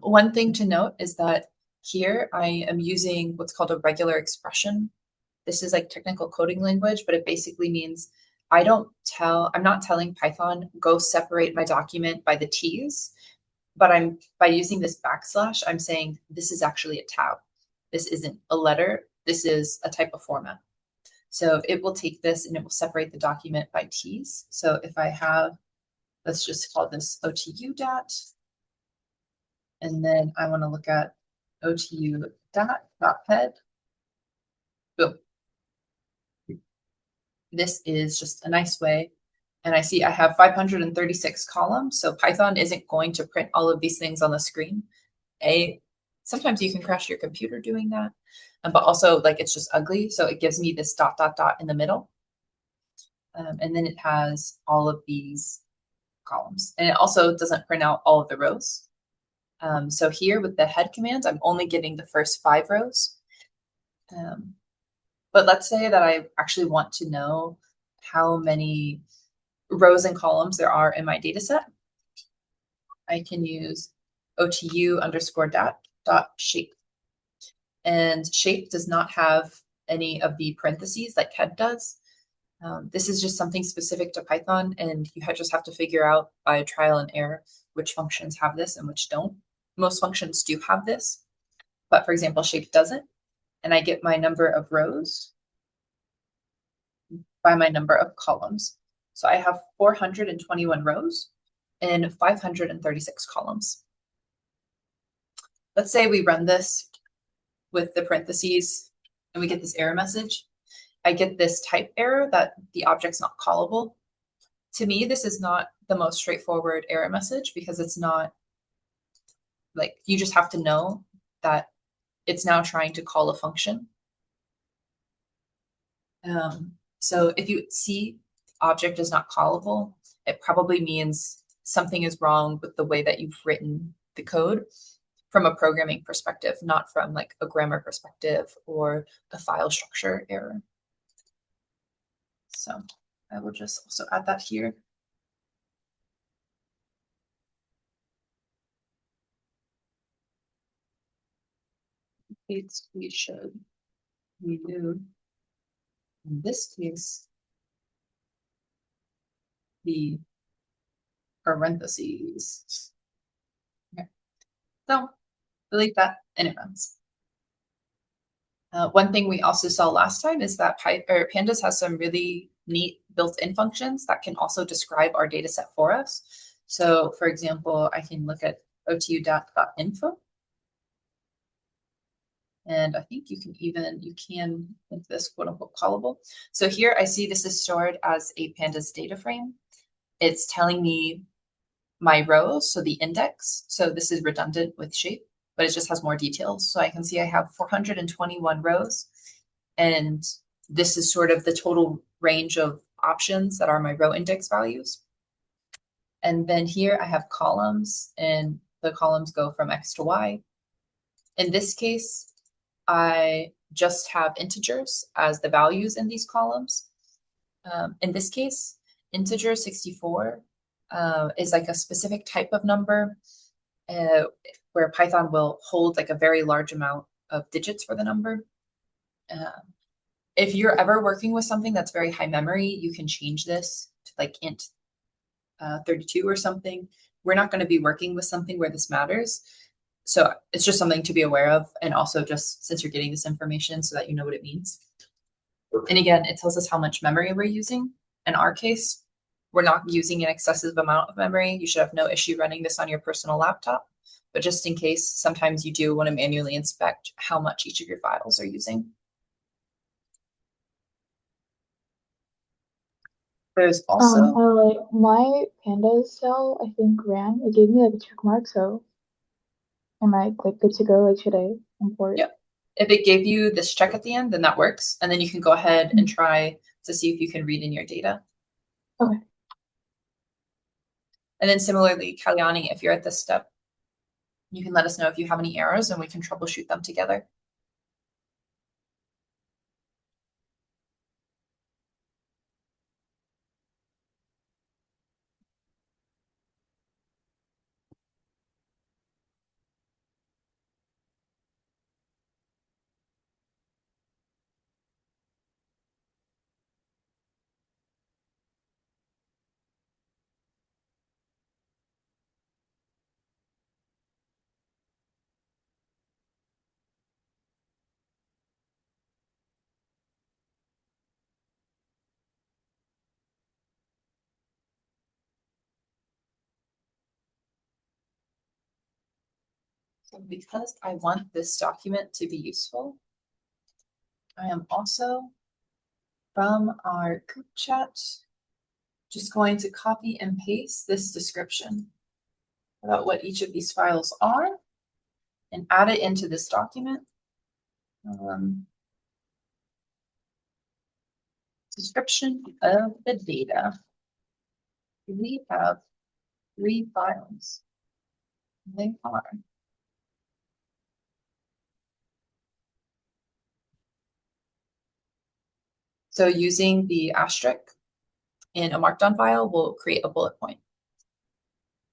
One thing to note is that here I am using what's called a regular expression. This is like technical coding language, but it basically means I'm not telling Python, go separate my document by the T's, but by using this backslash, I'm saying this is actually a tab. This isn't a letter. This is a type of format. So it will take this and it will separate the document by T's. So if I have, let's just call this OTU dot, and then I want to look at OTU dot.ped. Boom. This is just a nice way. And I see I have 536 columns. So Python isn't going to print all of these things on the screen. It's Sometimes you can crash your computer doing that, but also like it's just ugly. So it gives me this dot, dot, dot in the middle. And then it has all of these columns. And it also doesn't print out all of the rows. So here with the head command, I'm only getting the first 5 rows. But let's say that I actually want to know how many rows and columns there are in my data set. I can use OTU underscore dot shape. And shape does not have any of the parentheses like head does. This is just something specific to Python, and you just have to figure out by trial and error which functions have this and which don't. Most functions do have this, but for example, shape doesn't. And I get my number of rows by my number of columns. So I have 421 rows and 536 columns. Let's say we run this with the parentheses and we get this error message. I get this type error that the object's not callable. To me, this is not the most straightforward error message because it's not like you just have to know that it's now trying to call a function. So if you see object is not callable, it probably means something is wrong with the way that you've written the code from a programming perspective, not from like a grammar perspective or a file structure error. So I will just also add that here. We should redo, in this case, the parentheses. Okay. So delete that and it runs. One thing we also saw last time is that Pandas has some really neat built-in functions that can also describe our data set for us. So for example, I can look at otu.info. And I think you can make this quote unquote callable. So here I see this is stored as a pandas data frame. It's telling me my rows, so the index. So this is redundant with shape, but it just has more details. So I can see I have 421 rows, and this is sort of the total range of options that are my row index values. And then here I have columns, and the columns go from X to Y. In this case, I just have integers as the values in these columns. In this case, integer 64 is like a specific type of number where Python will hold like a very large amount of digits for the number. If you're ever working with something that's very high memory, you can change this to like int 32 or something. We're not going to be working with something where this matters. So it's just something to be aware of. And also just since you're getting this information so that you know what it means. And again, it tells us how much memory we're using. In our case, we're not using an excessive amount of memory. You should have no issue running this on your personal laptop. But just in case, sometimes you do want to manually inspect how much each of your files are using. There's also like my pandas cell, I think ran. It gave me like a check mark, so am I like good to go? Like should I import? Yep. If it gave you this check at the end, then that works. And then you can go ahead and try to see if you can read in your data. Okay. And then similarly, Kalyani, if you're at this step, you can let us know if you have any errors and we can troubleshoot them together. So because I want this document to be useful, I am also from our group chat just going to copy and paste this description about what each of these files are. and add it into this document. Description of the data. We have 3 files. They are so using the asterisk in a markdown file will create a bullet point.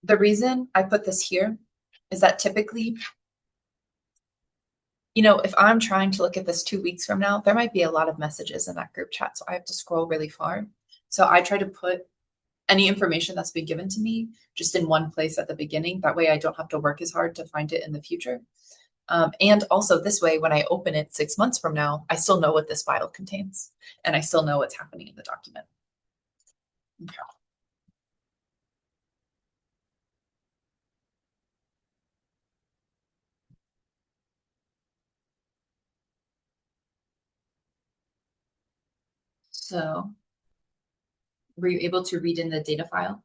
The reason I put this here is that typically, you know, if I'm trying to look at this 2 weeks from now, there might be a lot of messages in that group chat, so I have to scroll really far. So I try to put any information that's been given to me just in one place at the beginning. That way I don't have to work as hard to find it in the future. And also this way, when I open it 6 months from now, I still know what this file contains and I still know what's happening in the document. Okay. So were you able to read in the data file?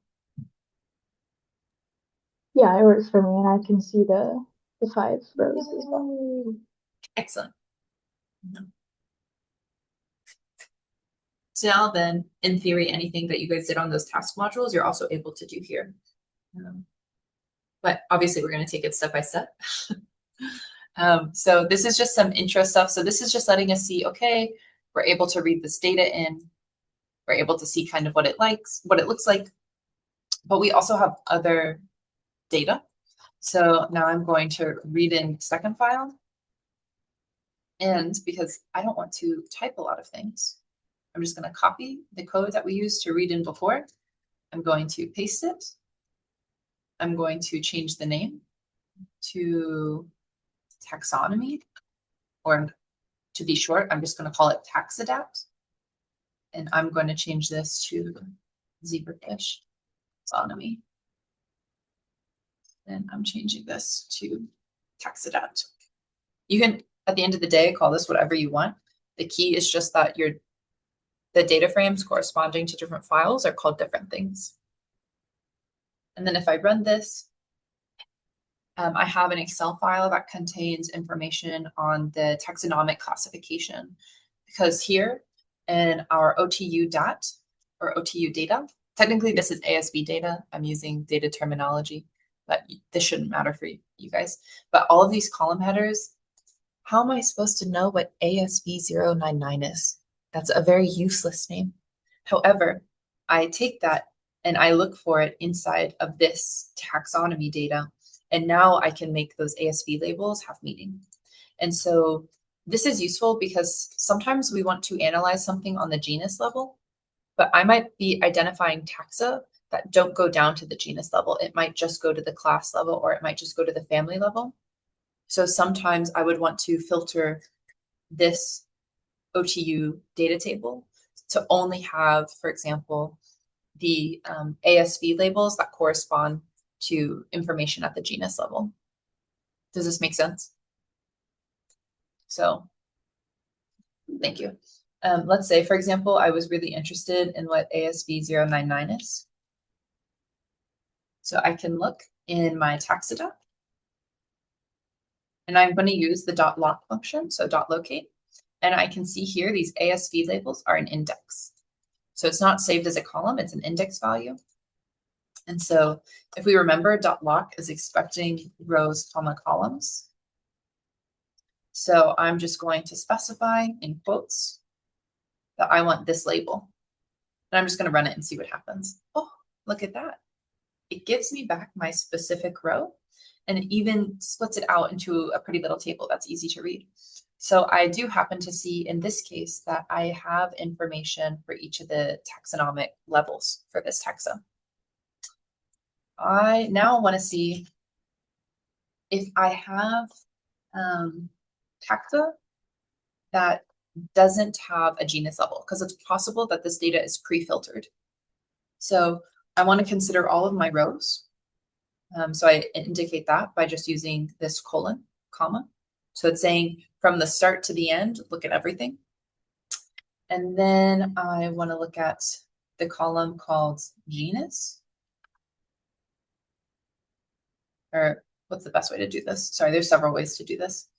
Yeah, it works for me, and I can see the 5 rows as well. Excellent. So now then, in theory, anything that you guys did on those task modules, you're also able to do here. But obviously, we're going to take it step by step. So this is just some intro stuff. So this is just letting us see, okay, we're able to read this data in. We're able to see kind of what it looks like. But we also have other data. So now I'm going to read in second file. And because I don't want to type a lot of things, I'm just going to copy the code that we used to read in before. I'm going to paste it. I'm going to change the name to taxonomy, or to be short, I'm just going to call it taxadapt. And I'm going to change this to zebrafish taxonomy. And I'm changing this to taxadapt. You can, at the end of the day, call this whatever you want. The key is just that the data frames corresponding to different files are called different things. And then if I run this, I have an Excel file that contains information on the taxonomic classification, because here in our OTU DAT or OTU data, technically this is ASB data. I'm using data terminology, but this shouldn't matter for you guys. But all of these column headers, how am I supposed to know what ASB 099 is? That's a very useless name. However, I take that and I look for it inside of this taxonomy data. And now I can make those ASB labels have meaning. And so this is useful because sometimes we want to analyze something on the genus level, but I might be identifying taxa that don't go down to the genus level. It might just go to the class level, or it might just go to the family level. So sometimes I would want to filter this OTU data table to only have, for example, the ASV labels that correspond to information at the genus level. Does this make sense? So thank you. Let's say, for example, I was really interested in what ASV 099 is. So I can look in my taxada, and I'm going to use the .lock function, so .locate, and I can see here these ASV labels are an index. So it's not saved as a column, it's an index value. And so if we remember, .lock is expecting rows, comma, columns. So I'm just going to specify in quotes that I want this label. And I'm just going to run it and see what happens. Oh, look at that. It gives me back my specific row, and it even splits it out into a pretty little table that's easy to read. So I do happen to see in this case that I have information for each of the taxonomic levels for this taxa. I now want to see if I have taxa that doesn't have a genus level, because it's possible that this data is pre-filtered. So I want to consider all of my rows. So I indicate that by just using this colon, comma. So it's saying from the start to the end, look at everything. And then I want to look at the column called genus. Or what's the best way to do this? Sorry, there's several ways to do this.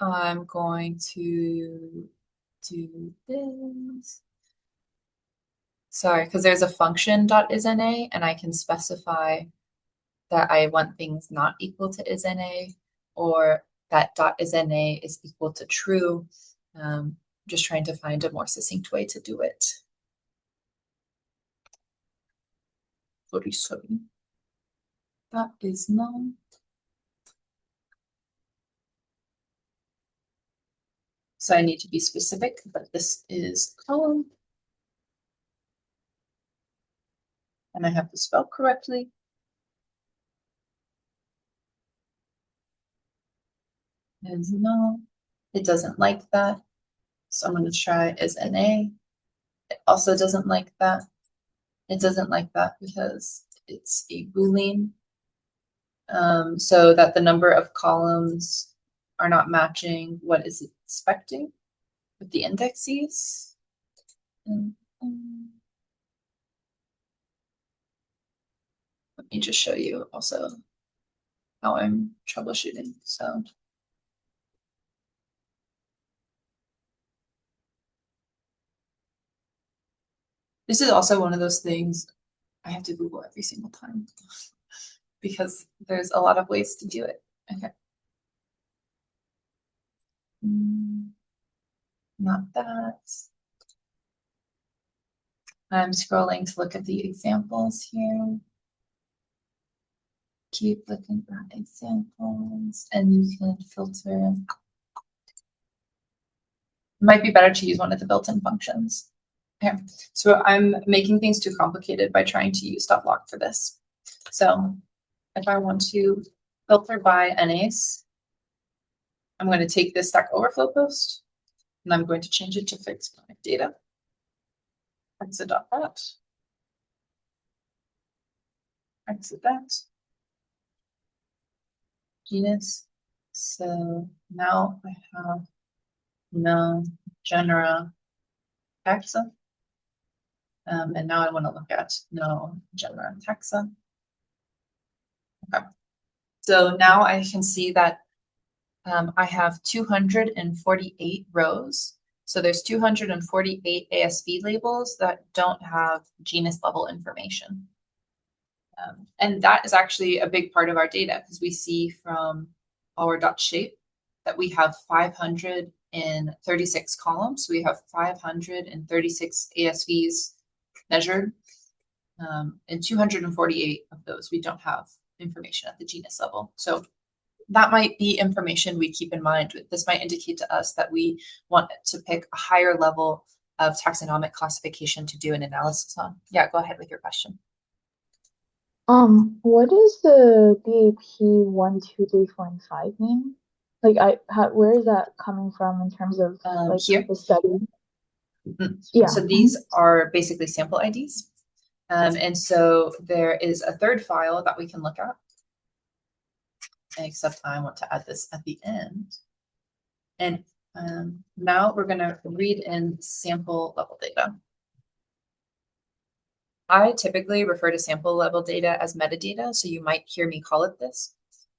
I'm going to do this. Sorry, because there's a function .isNA, and I can specify that I want things not equal to isNA, or that .isNA is equal to true. Just trying to find a more succinct way to do it. Sorry. That is not. So I need to be specific, but this is column. And I have to spell correctly. And no, it doesn't like that. So I'm going to try isNA. It also doesn't like that. It doesn't like that because it's a Boolean. So that the number of columns are not matching what is expecting with the indexes. Let me just show you also how I'm troubleshooting. So this is also one of those things I have to Google every single time because there's a lot of ways to do it. Okay. Not that. I'm scrolling to look at the examples here. Keep looking at examples and you can filter. It might be better to use one of the built-in functions. Okay, so I'm making things too complicated by trying to use .block for this. So if I want to filter by NAs, I'm going to take this Stack Overflow post and I'm going to change it to fixed data. Exit that. Exit that. Genus. So now I have no genera taxa. And now I want to look at no genera taxa. Okay. So now I can see that I have 248 rows. So there's 248 ASV labels that don't have genus level information. And that is actually a big part of our data because we see from our .shape that we have 536 columns. So we have 536 ASVs measured. And 248 of those we don't have information at the genus level. So that might be information we keep in mind. This might indicate to us that we want to pick a higher level of taxonomic classification to do an analysis on. Yeah, go ahead with your question. What does the BAP 1, 2, 3, 4, and 5 mean? Like, where is that coming from in terms of like here? the study? Yeah. So these are basically sample IDs. And so there is a third file that we can look at. Except I want to add this at the end. And now we're going to read in sample level data. I typically refer to sample level data as metadata, so you might hear me call it this.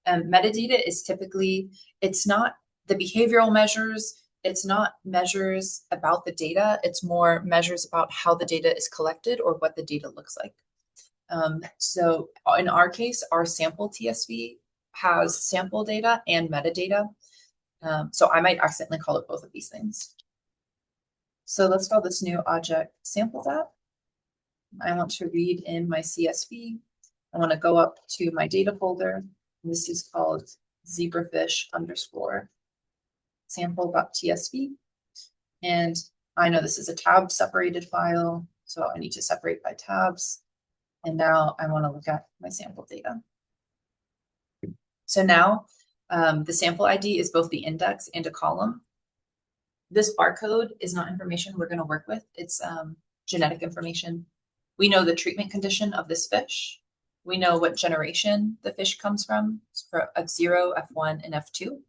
Metadata is typically, it's not the behavioral measures, it's not measures about the data, it's more measures about how the data is collected or what the data looks like. So in our case, our sample TSV has sample data and metadata. So I might accidentally call it both of these things. So let's call this new object samples app. I want to read in my CSV. I want to go up to my data folder. And this is called zebrafish underscore sample.tsv. And I know this is a tab separated file. So I need to separate by tabs. And now I want to look at my sample data. So now the sample ID is both the index and a column. This barcode is not information we're going to work with. It's genetic information. We know the treatment condition of this fish. We know what generation the fish comes from, for F0, F1, and F2.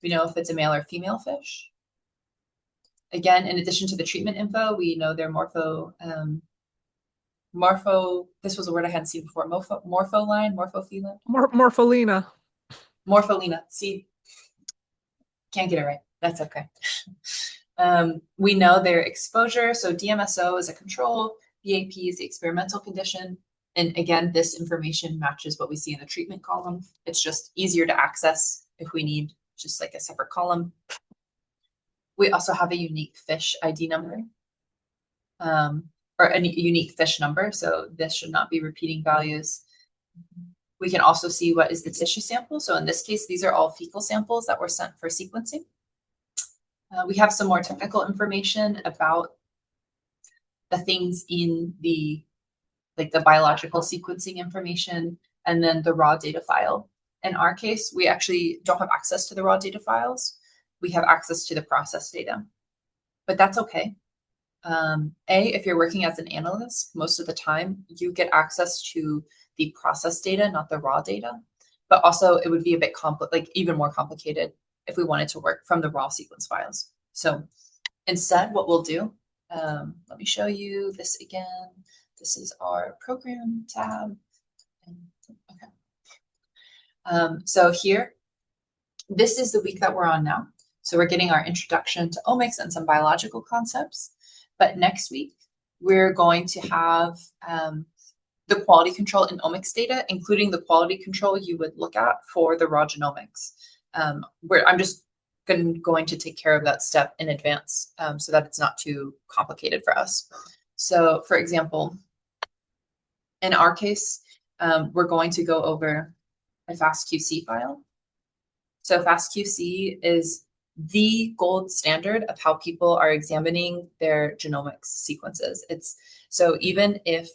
We know if it's a male or female fish. Again, in addition to the treatment info, we know their this was a word I hadn't seen before, morpholine. Morpholina. Morpholina. See, can't get it right. That's okay. We know their exposure. So DMSO is a control, BAP is the experimental condition. And again, this information matches what we see in the treatment column. It's just easier to access if we need just like a separate column. We also have a unique fish ID number, or a unique fish number. So this should not be repeating values. We can also see what is the tissue sample. So in this case, these are all fecal samples that were sent for sequencing. We have some more technical information about the things in the biological sequencing information, and then the raw data file. In our case, we actually don't have access to the raw data files. We have access to the process data, but that's okay. If you're working as an analyst, most of the time you get access to the process data, not the raw data. But also it would be a bit even more complicated if we wanted to work from the raw sequence files. So instead, what we'll do, let me show you this again. This is our program tab. Okay. So here, this is the week that we're on now. So we're getting our introduction to omics and some biological concepts. But next week, we're going to have the quality control in omics data, including the quality control you would look at for the raw genomics. Where I'm just going to take care of that step in advance so that it's not too complicated for us. So for example, in our case, we're going to go over a FastQC file. So FastQC is the gold standard of how people are examining their genomics sequences. So even if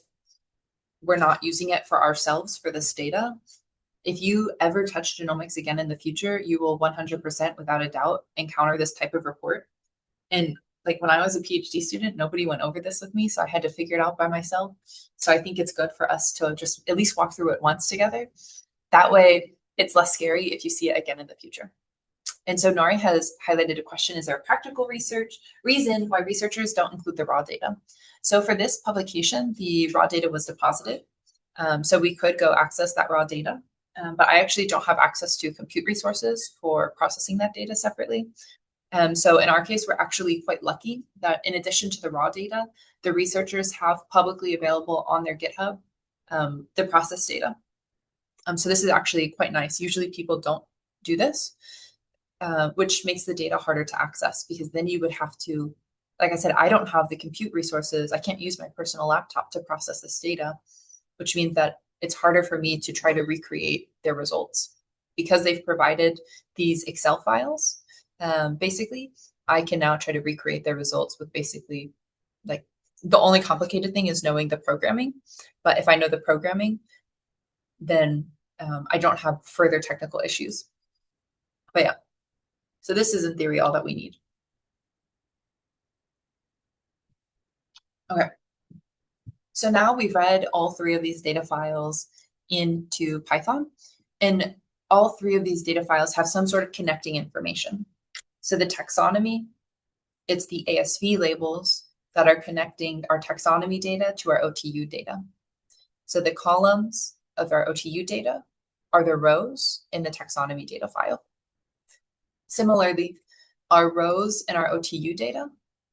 we're not using it for ourselves for this data, if you ever touch genomics again in the future, you will 100% without a doubt encounter this type of report. And like when I was a PhD student, nobody went over this with me, so I had to figure it out by myself. So I think it's good for us to just at least walk through it once together. That way, it's less scary if you see it again in the future. And so Nari has highlighted a question: is there a practical reason why researchers don't include the raw data? So for this publication, the raw data was deposited. So we could go access that raw data, but I actually don't have access to compute resources for processing that data separately. So in our case, we're actually quite lucky that in addition to the raw data, the researchers have publicly available on their GitHub the process data. So this is actually quite nice. Usually people don't do this, which makes the data harder to access, because then you would have to, like I said, I don't have the compute resources. I can't use my personal laptop to process this data, which means that it's harder for me to try to recreate their results. Because they've provided these Excel files, basically, I can now try to recreate their results with basically, like, the only complicated thing is knowing the programming. But if I know the programming, then I don't have further technical issues. But yeah, so this is in theory all that we need. Okay, so now we've read all three of these data files into Python, and all three of these data files have some sort of connecting information. So the taxonomy, it's the ASV labels that are connecting our taxonomy data to our OTU data. So the columns of our OTU data are the rows in the taxonomy data file. Similarly, our rows in our OTU data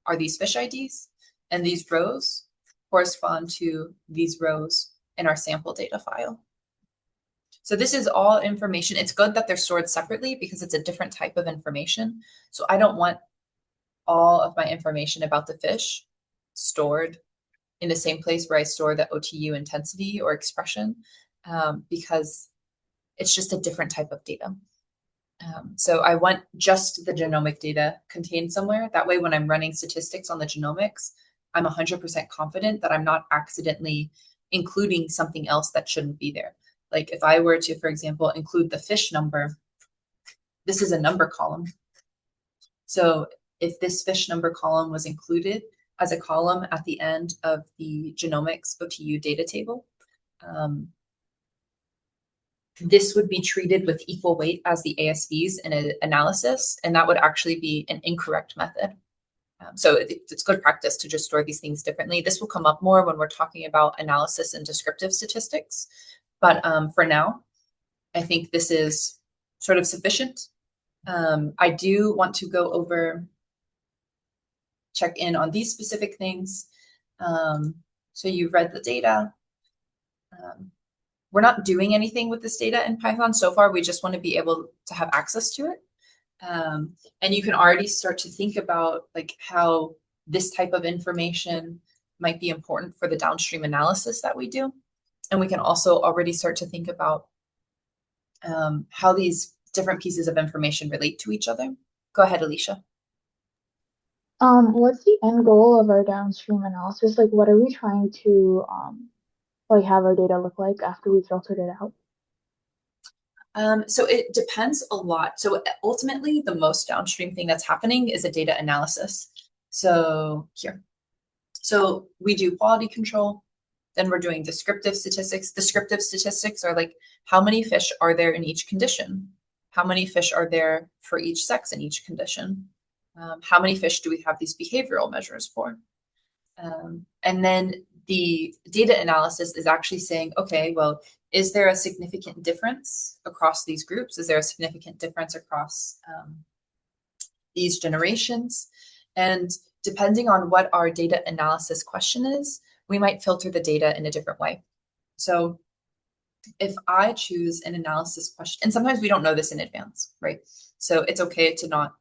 are these fish IDs, and these rows correspond to these rows in our sample data file. So this is all information. It's good that they're stored separately because it's a different type of information. So I don't want all of my information about the fish stored in the same place where I store the OTU intensity or expression, because it's just a different type of data. So I want just the genomic data contained somewhere. That way, when I'm running statistics on the genomics, I'm 100% confident that I'm not accidentally including something else that shouldn't be there. Like if I were to, for example, include the fish number, this is a number column. So if this fish number column was included as a column at the end of the genomics OTU data table, this would be treated with equal weight as the ASVs in an analysis, and that would actually be an incorrect method. So it's good practice to just store these things differently. This will come up more when we're talking about analysis and descriptive statistics. But for now, I think this is sort of sufficient. I do want to go over, check in on these specific things. So you've read the data. We're not doing anything with this data in Python so far. We just want to be able to have access to it. And you can already start to think about like how this type of information might be important for the downstream analysis that we do. And we can also already start to think about how these different pieces of information relate to each other. Go ahead, Alicia. What's the end goal of our downstream analysis? Like, what are we trying to like have our data look like after we filtered it out? So it depends a lot. So ultimately, the most downstream thing that's happening is a data analysis. So here, so we do quality control, then we're doing descriptive statistics. Descriptive statistics are like how many fish are there in each condition? How many fish are there for each sex in each condition? How many fish do we have these behavioral measures for? And then the data analysis is actually saying, okay, well, is there a significant difference across these groups? Is there a significant difference across these generations? And depending on what our data analysis question is, we might filter the data in a different way. So if I choose an analysis question, and sometimes we don't know this in advance, right? So it's okay to not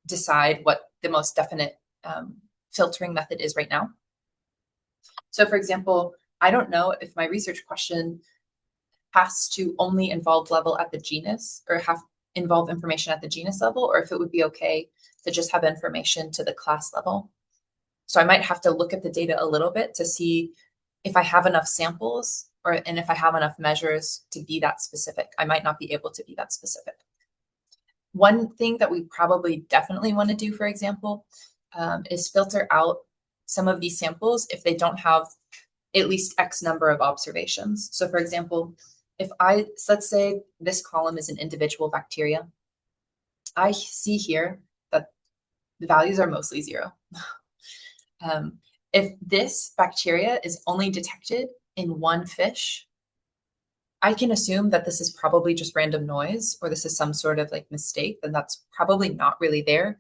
decide what the most definite filtering method is right now. So for example, I don't know if my research question has to only involve level at the genus or have involve information at the genus level, or if it would be okay to just have information to the class level. So I might have to look at the data a little bit to see if I have enough samples and if I have enough measures to be that specific. I might not be able to be that specific. One thing that we probably definitely want to do, for example, is filter out some of these samples if they don't have at least X number of observations. So for example, let's say this column is an individual bacteria. I see here that the values are mostly 0. If this bacteria is only detected in one fish, I can assume that this is probably just random noise, or this is some sort of like mistake, then that's probably not really there.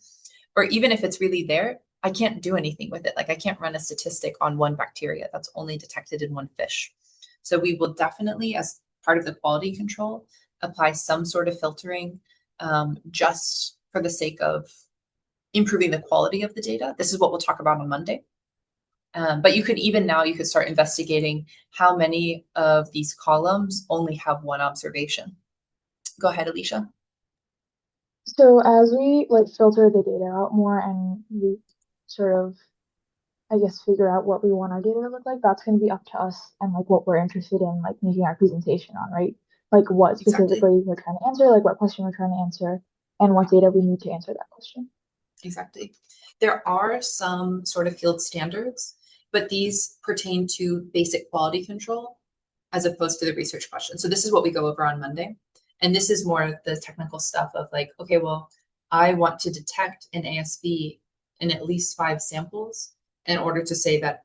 Or even if it's really there, I can't do anything with it. Like I can't run a statistic on one bacteria that's only detected in one fish. So we will definitely, as part of the quality control, apply some sort of filtering just for the sake of improving the quality of the data. This is what we'll talk about on Monday. But you could start investigating how many of these columns only have one observation. Go ahead, Alicia. So as we like filter the data out more and we sort of, I guess, figure out what we want our data to look like, that's going to be up to us and like what we're interested in like making our presentation on, right? Like what Exactly. specifically we're trying to answer, like what question we're trying to answer, and what data we need to answer that question. Exactly. There are some sort of field standards, but these pertain to basic quality control as opposed to the research question. So this is what we go over on Monday. And this is more the technical stuff of like, okay, well, I want to detect an ASV in at least 5 samples in order to say that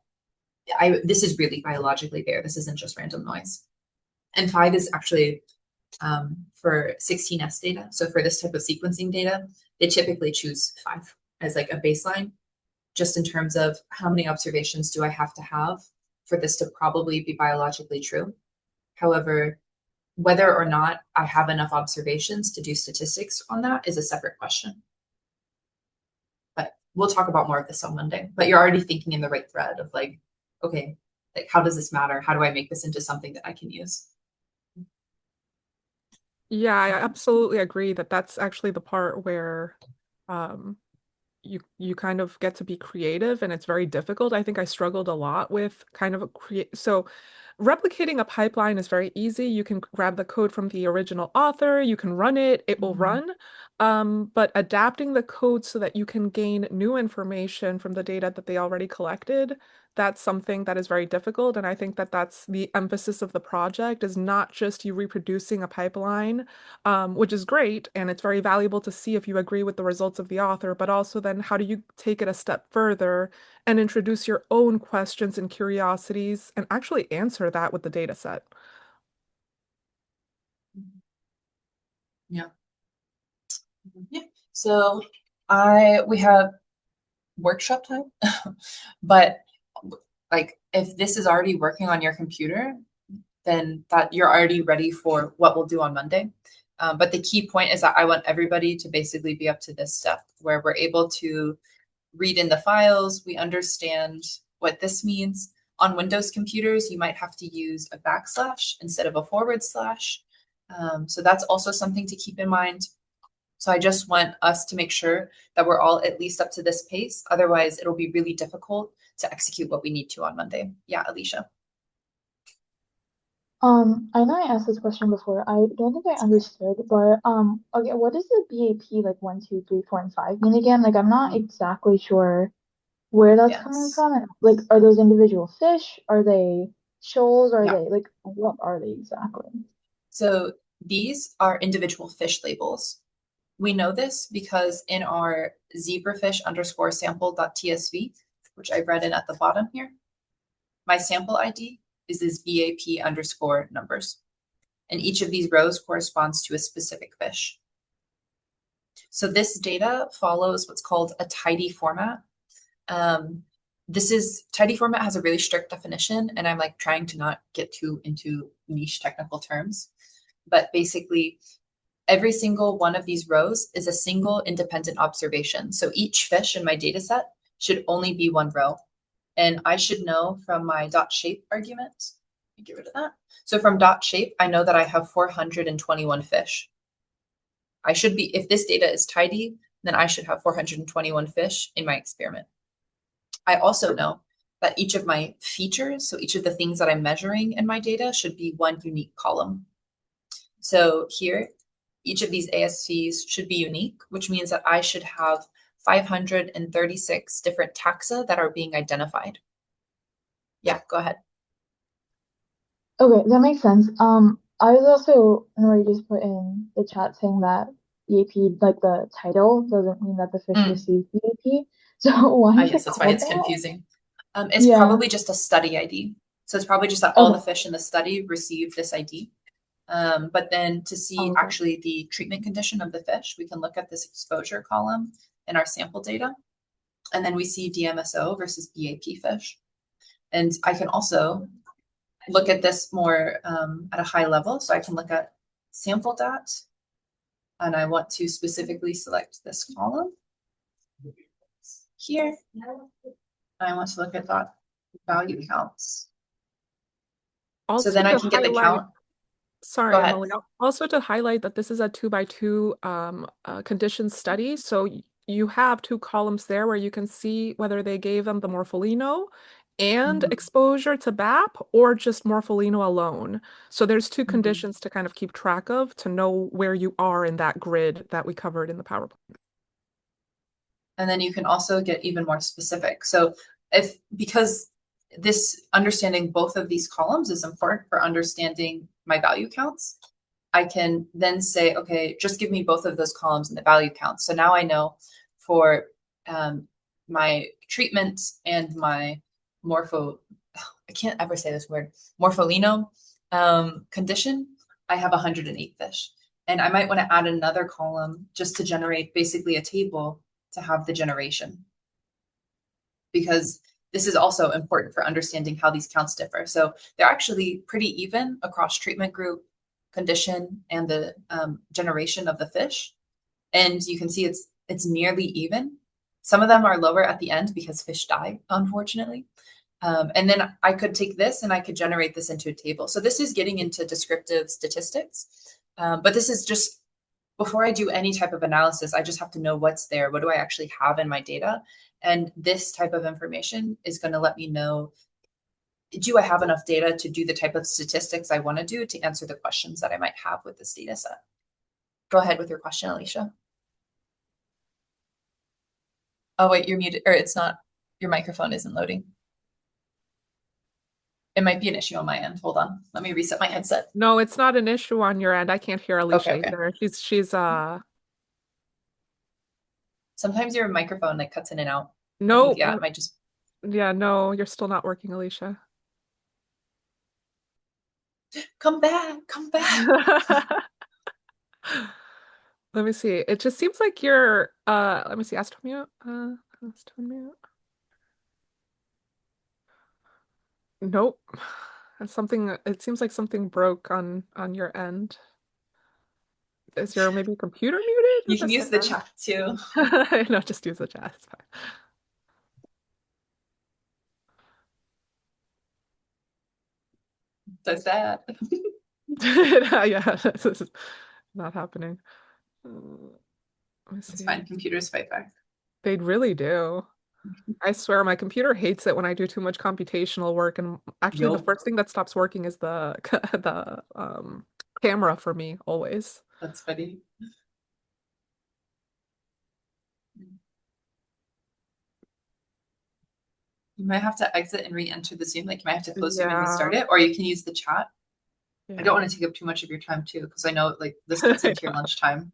this is really biologically there. This isn't just random noise. And 5 is actually for 16S data. So for this type of sequencing data, they typically choose 5 as like a baseline, just in terms of how many observations do I have to have for this to probably be biologically true. However, whether or not I have enough observations to do statistics on that is a separate question. But we'll talk about more of this on Monday. But you're already thinking in the right thread of like, okay, like how does this matter? How do I make this into something that I can use? Yeah, I absolutely agree that that's actually the part where um, you kind of get to be creative, and it's very difficult. I think I struggled a lot with kind of Replicating a pipeline is very easy. You can grab the code from the original author, you can run it, it will run. But adapting the code so that you can gain new information from the data that they already collected, that's something that is very difficult. And I think that that's the emphasis of the project, is not just you reproducing a pipeline, which is great, and it's very valuable to see if you agree with the results of the author, but also then how do you take it a step further and introduce your own questions and curiosities and actually answer that with the data set. Yeah. Yeah. So we have workshop time, but like if this is already working on your computer, then that you're already ready for what we'll do on Monday. But the key point is that I want everybody to basically be up to this step where we're able to read in the files, we understand what this means. On Windows computers, you might have to use a backslash instead of a forward slash. So that's also something to keep in mind. So I just want us to make sure that we're all at least up to this pace. Otherwise, it'll be really difficult to execute what we need to on Monday. Yeah, Alicia. I know I asked this question before. I don't think I understood, but okay, what does the BAP like 1, 2, 3, 4, and 5 mean again? Like, I'm not exactly sure where that's coming Yes. from. And, like, are those individual fish? Are they shoals? Are Yeah. they like what are they exactly? So these are individual fish labels. We know this because in our zebrafish underscore sample.tsv, which I've read in at the bottom here, my sample ID is this BAP underscore numbers. And each of these rows corresponds to a specific fish. So this data follows what's called a tidy format. Tidy format has a really strict definition, and I'm like trying to not get too into niche technical terms. But basically, every single one of these rows is a single independent observation. So each fish in my data set should only be one row. And I should know from my dot shape argument, get rid of that. So from dot shape, I know that I have 421 fish. I should be, if this data is tidy, then I should have 421 fish in my experiment. I also know that each of my features, so each of the things that I'm measuring in my data should be one unique column. So here, each of these ASVs should be unique, which means that I should have 536 different taxa that are being identified. Yeah, go ahead. Okay, that makes sense. I was also, I know you just put in the chat saying that EAP, like the title, doesn't mean that the fish received EAP. So why is Yes, it that's why called it's that? confusing. It's Yeah. probably just a study ID. So it's probably just that all the Okay. fish in the study received this ID. But then to see Okay. actually the treatment condition of the fish, we can look at this exposure column in our sample data. And then we see DMSO versus BAP fish. And I can also look at this more at a high level. So I can look at sample dot, and I want to specifically select this column here. I want to look at dot value counts. So Also then I to can get the highlight, count. Go sorry, ahead. Emily, also to highlight that this is a 2 by 2 condition study. So you have two columns there where you can see whether they gave them the morpholino and exposure to BAP or just morpholino alone. So there's two conditions to kind of keep track of to know where you are in that grid that we covered in the PowerPoint. And then you can also get even more specific. So because this understanding both of these columns is important for understanding my value counts, I can then say, okay, just give me both of those columns and the value counts. So now I know for my treatment and my I can't ever say this word, morpholino condition, I have 108 fish. And I might want to add another column just to generate basically a table to have the generation. Because this is also important for understanding how these counts differ. So they're actually pretty even across treatment group, condition, and the generation of the fish. And you can see it's nearly even. Some of them are lower at the end because fish die, unfortunately. And then I could take this and I could generate this into a table. So this is getting into descriptive statistics. But this is just, before I do any type of analysis, I just have to know what's there. What do I actually have in my data? And this type of information is going to let me know do I have enough data to do the type of statistics I want to do to answer the questions that I might have with this data set? Go ahead with your question, Alicia. Oh, wait, you're muted, or it's not, your microphone isn't loading. It might be an issue on my end. Hold on. Let me reset my headset. No, it's not an issue on your end. I can't hear Alicia Okay. either. She's Sometimes your microphone like cuts in and out. I think, nope. yeah, it might just. Yeah, no, you're still not working, Alicia. Come back, come back. Let me see. It just seems like you're let me see, ask to mute. Ask to mute. Nope. Something it seems like something broke on your end. Is your maybe computer muted? You What can is use the that? chat too. No, just use the chat. It's fine. Does that? Yeah, this is not happening. Let me It's see. fine. Computers fight back. They really do. I swear my computer hates it when I do too much computational work, and actually the Yup. first thing that stops working is the the camera for me always. That's funny. You might have to exit and re-enter the Zoom. Like you might have to close Zoom and restart Yeah. it, or you can use the chat. I don't Yeah. want to take up too much of your time too, because I know like this cuts into your lunchtime.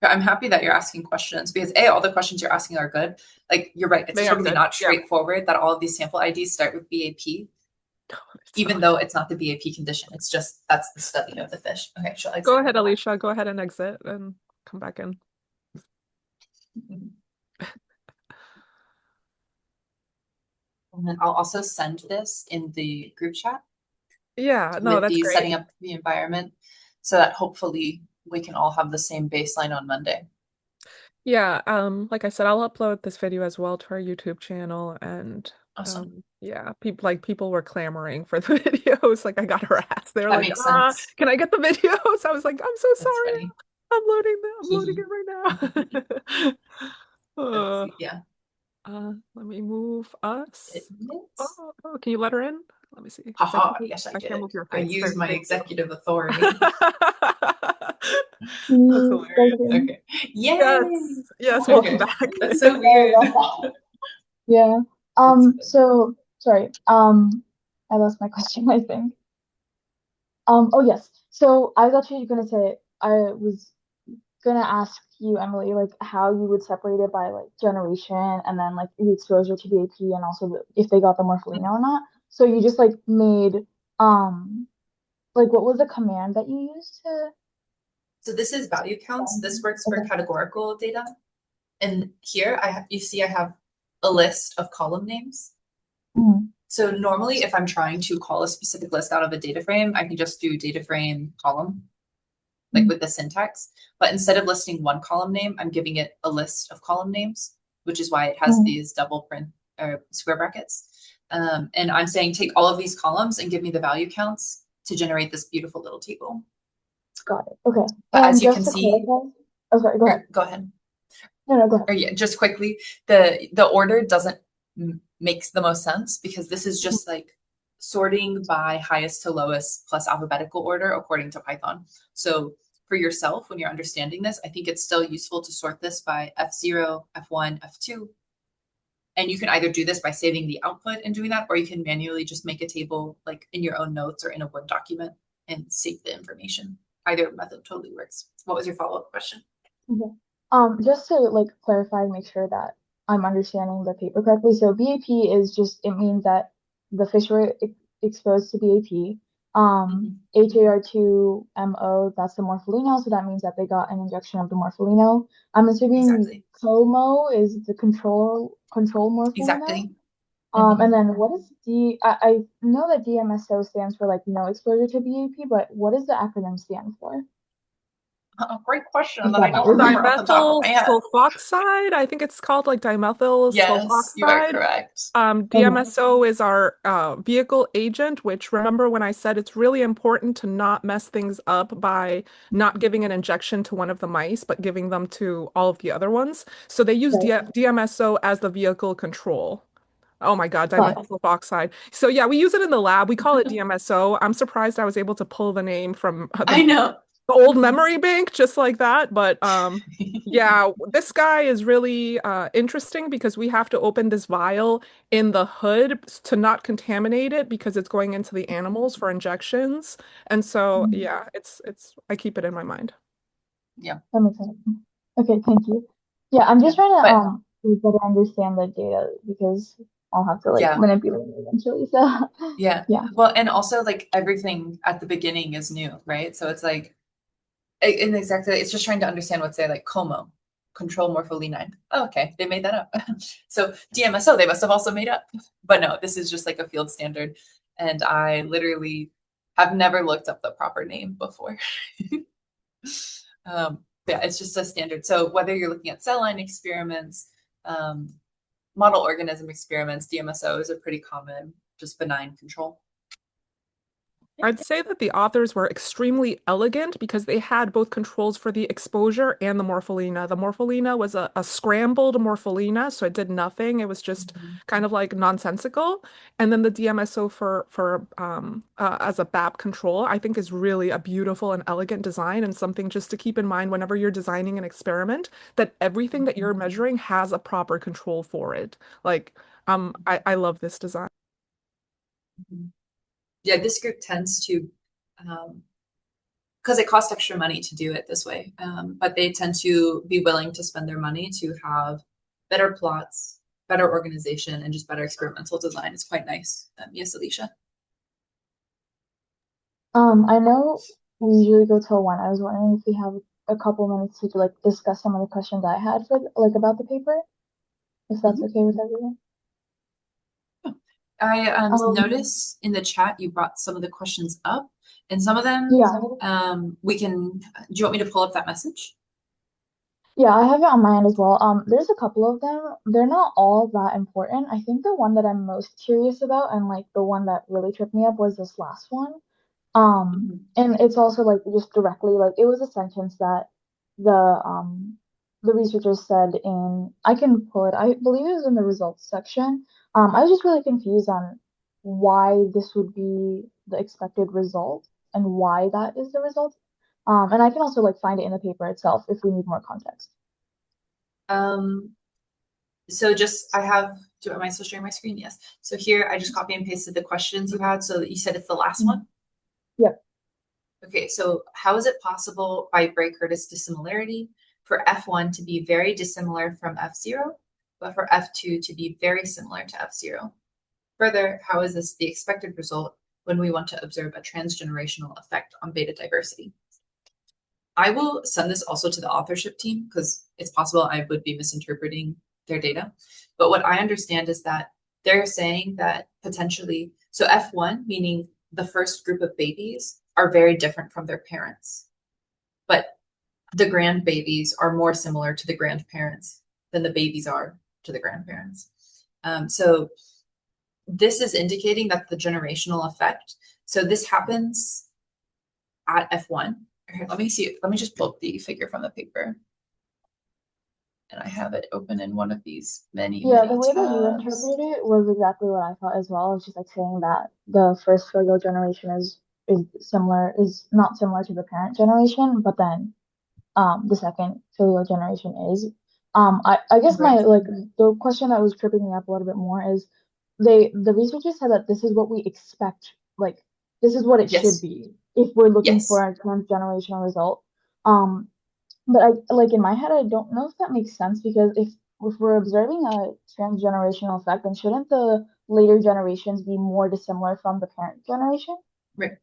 But I'm happy that you're asking questions because A, all the questions you're asking are good. Like you're right, it's They are totally good. not Yeah. straightforward that all of these sample IDs start with BAP, It's even not. though it's not the BAP condition. It's just that's the study of the fish. Okay, she'll Go exit and ahead, come back. Alicia. Go ahead and exit and come back in. And then I'll also send this in the group chat Yeah, no, with that's the great. setting up the environment so that hopefully we can all have the same baseline on Monday. Yeah, like I said, I'll upload this video as well to our YouTube channel and Awesome. yeah, people were clamoring for the videos. Like I got harassed. They were That like, makes ah, sense. can I get the videos? I was like, I'm so That's sorry. funny. I'm loading it right now. Let's Uh, see. Yeah, let me move it us. is. Oh, can you let her in? Let me see, because Haha, yes, I I can't did. move your I face. There, used my thank you. executive authority. That's You guys hilarious. hear me? Okay. Yay! Yes, welcome Okay. back. That's so Sorry weird. about that. Yeah. It's fun. So sorry. I lost my question, I think. Oh yes. So I was actually gonna say I was gonna ask you, Emily, like how you would separate it by like generation and then like the exposure to the AP and also if they got the morpholino or not. So you just like made like what was the command that you used to So this is value counts. This works for okay. categorical data. And here you see I have a list of column names. Mhm. So normally if I'm trying to call a specific list out of a data frame, I can just do data frame column, like Mhm. with the syntax. But instead of listing one column name, I'm giving it a list of column names, which is why it has Mhm. these double print or square brackets. And I'm saying take all of these columns and give me the value counts to generate this beautiful little table. Got it. Okay. But And as you just can to see, clarify, oh sorry, go ahead. or go ahead. No, go ahead. Or yeah, just quickly, the order doesn't makes the most sense because this is Mhm. just like sorting by highest to lowest plus alphabetical order according to Python. So for yourself, when you're understanding this, I think it's still useful to sort this by F0, F1, F2. And you can either do this by saving the output and doing that, or you can manually just make a table like in your own notes or in a Word document and save the information. Either method totally works. What was your follow-up question? Okay. Just to like clarify and make sure that I'm understanding the paper correctly. So BAP is just it means that the fish were exposed to BAP. HAR2MO, that's the morpholino, so that means that they got an injection of the morpholino. I'm assuming Exactly. COMO is the control morpholino. Exactly. Mm-hmm. And then what is I know that DMSO stands for like no exposure to BAP, but what does the acronym stand for? Great question that I don't Exactly. remember off the top of Dimethyl my head. sulfoxide, I think it's called, like dimethyl Yes, you are sulfoxide. correct. Okay. DMSO is our vehicle agent, which remember when I said it's really important to not mess things up by not giving an injection to one of the mice, but giving them to all of the other ones. So they use Right. DMSO as the vehicle control. Oh my God, Got it. dimethyl sulfoxide. So yeah, we use it in the lab. We call it DMSO. I'm surprised I was able to pull the name from I know. the old memory bank just like that. But yeah, this guy is really interesting because we have to open this vial in the hood to not contaminate it because it's going into the animals for injections. And so Mhm. yeah, it's I keep it in my mind. Yeah, That makes sense. Okay, thank you. Yeah, I'm yeah. just trying to But better understand the data because I'll have to like yeah, manipulate it eventually. So yeah. yeah. Well, and also like everything at the beginning is new, right? So it's like, and exactly, it's just trying to understand what's there, like Como, control morpholine. Oh, okay, they made that up. So DMSO, they must have also made up. But no, this is just like a field standard. And I literally have never looked up the proper name before. Yeah, it's just a standard. So whether you're looking at cell line experiments, um, model organism experiments, DMSOs are pretty common, just benign control. I'd say that the authors were extremely elegant because they had both controls for the exposure and the morpholina. The morpholina was a scrambled morpholina, so it did nothing. It was just Mhm. kind of like nonsensical. And then the DMSO for as a BAP control, I think is really a beautiful and elegant design and something just to keep in mind whenever you're designing an experiment, that everything that you're measuring has a proper control for it. Like, I love this design. Mhm. Yeah, this group tends to, because it costs extra money to do it this way, but they tend to be willing to spend their money to have better plots, better organization, and just better experimental design. It's quite nice. Yes, Alicia. I know we usually go till one. I was wondering if we have a couple minutes to like discuss some of the questions I had for like about the paper, if that's Mhm. okay with everyone. I Um, notice in the chat you brought some of the questions up, and some of them yeah. we can. Do you want me to pull up that message? Yeah, I have it on my end as well. There's a couple of them. They're not all that important. I think the one that I'm most curious about and like the one that really tripped me up was this last one. Mhm. And it's also like just directly like it was a sentence that the researchers said in I can pull it. I believe it was in the results section. I was just really confused on why this would be the expected result and why that is the result. And I can also like find it in the paper itself if we need more context. Um, so just I have. Am I still sharing my screen? Yes. So here I just copy and pasted the questions you had. So you said it's the last Mhm. one. Yep. Okay, so how is it possible by Bray-Curtis dissimilarity for F1 to be very dissimilar from F0, but for F2 to be very similar to F0? Further, how is this the expected result when we want to observe a transgenerational effect on beta diversity? I will send this also to the authorship team because it's possible I would be misinterpreting their data. But what I understand is that they're saying that potentially, so F1, meaning the first group of babies, are very different from their parents. But the grandbabies are more similar to the grandparents than the babies are to the grandparents. So this is indicating that the generational effect. So this happens at F1. Here, let me see. Let me just pull up the figure from the paper. And I have it open in one of these many, Yeah, the many way that you tabs. interpreted it was exactly what I thought as well. It's just like saying that the first filial generation is not similar to the parent generation, but then the second filial generation is. I guess my Right. like the question that was tripping me up a little bit more is the researchers said that this is what we expect, like this is what it should Yes. be if we're looking for Yes. a transgenerational result. Um, but I like in my head, I don't know if that makes sense because if we're observing a transgenerational effect, then shouldn't the later generations be more dissimilar from the parent generation? Right.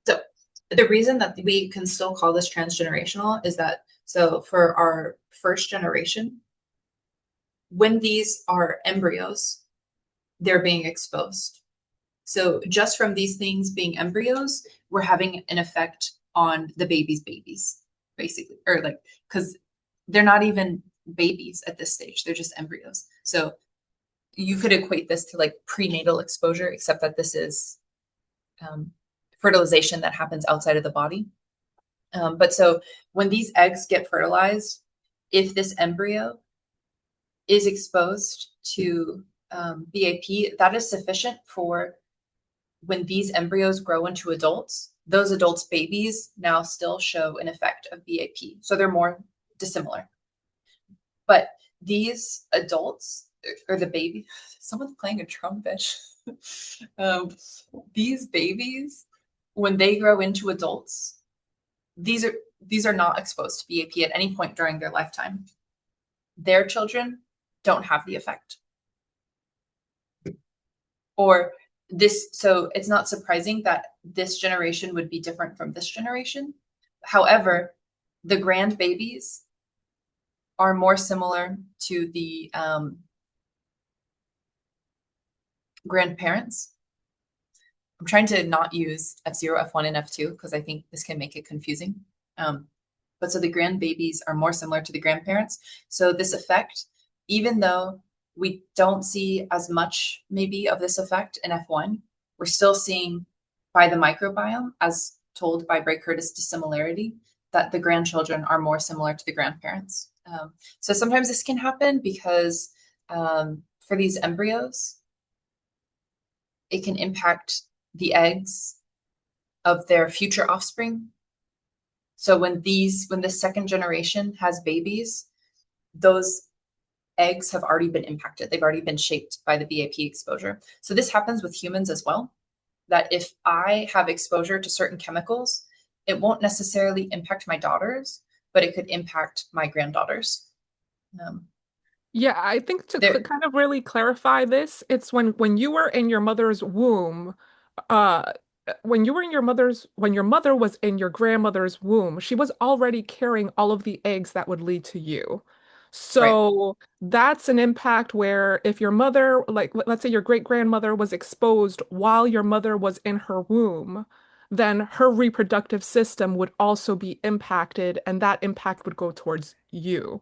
So the reason that we can still call this transgenerational is that so for our first generation, when these are embryos, they're being exposed. So just from these things being embryos, we're having an effect on the baby's babies, basically, or like, because they're not even babies at this stage, they're just embryos. So you could equate this to like prenatal exposure, except that this is fertilization that happens outside of the body. But so when these eggs get fertilized, if this embryo is exposed to BAP, that is sufficient for when these embryos grow into adults, those adults' babies now still show an effect of BAP. So they're more dissimilar. But these adults, or the baby, someone's playing a trumpet. These babies, when they grow into adults, these are not exposed to BAP at any point during their lifetime. Their children don't have the effect. Or this, so it's not surprising that this generation would be different from this generation. However, the grandbabies are more similar to the grandparents. I'm trying to not use F0, F1, and F2 because I think this can make it confusing. But so the grandbabies are more similar to the grandparents. So this effect, even though we don't see as much maybe of this effect in F1, we're still seeing by the microbiome, as told by Bray-Curtis dissimilarity, that the grandchildren are more similar to the grandparents. So sometimes this can happen because for these embryos, it can impact the eggs of their future offspring. So when the second generation has babies, those eggs have already been impacted. They've already been shaped by the BAP exposure. So this happens with humans as well, that if I have exposure to certain chemicals, it won't necessarily impact my daughters, but it could impact my granddaughters. Yeah, I think to kind of really clarify this, it's when you were in your mother's womb, uh, when you were in when your mother was in your grandmother's womb, she was already carrying all of the eggs that would lead to you. Right. So that's an impact where if your mother, like let's say your great grandmother was exposed while your mother was in her womb, then her reproductive system would also be impacted, and that impact would go towards you.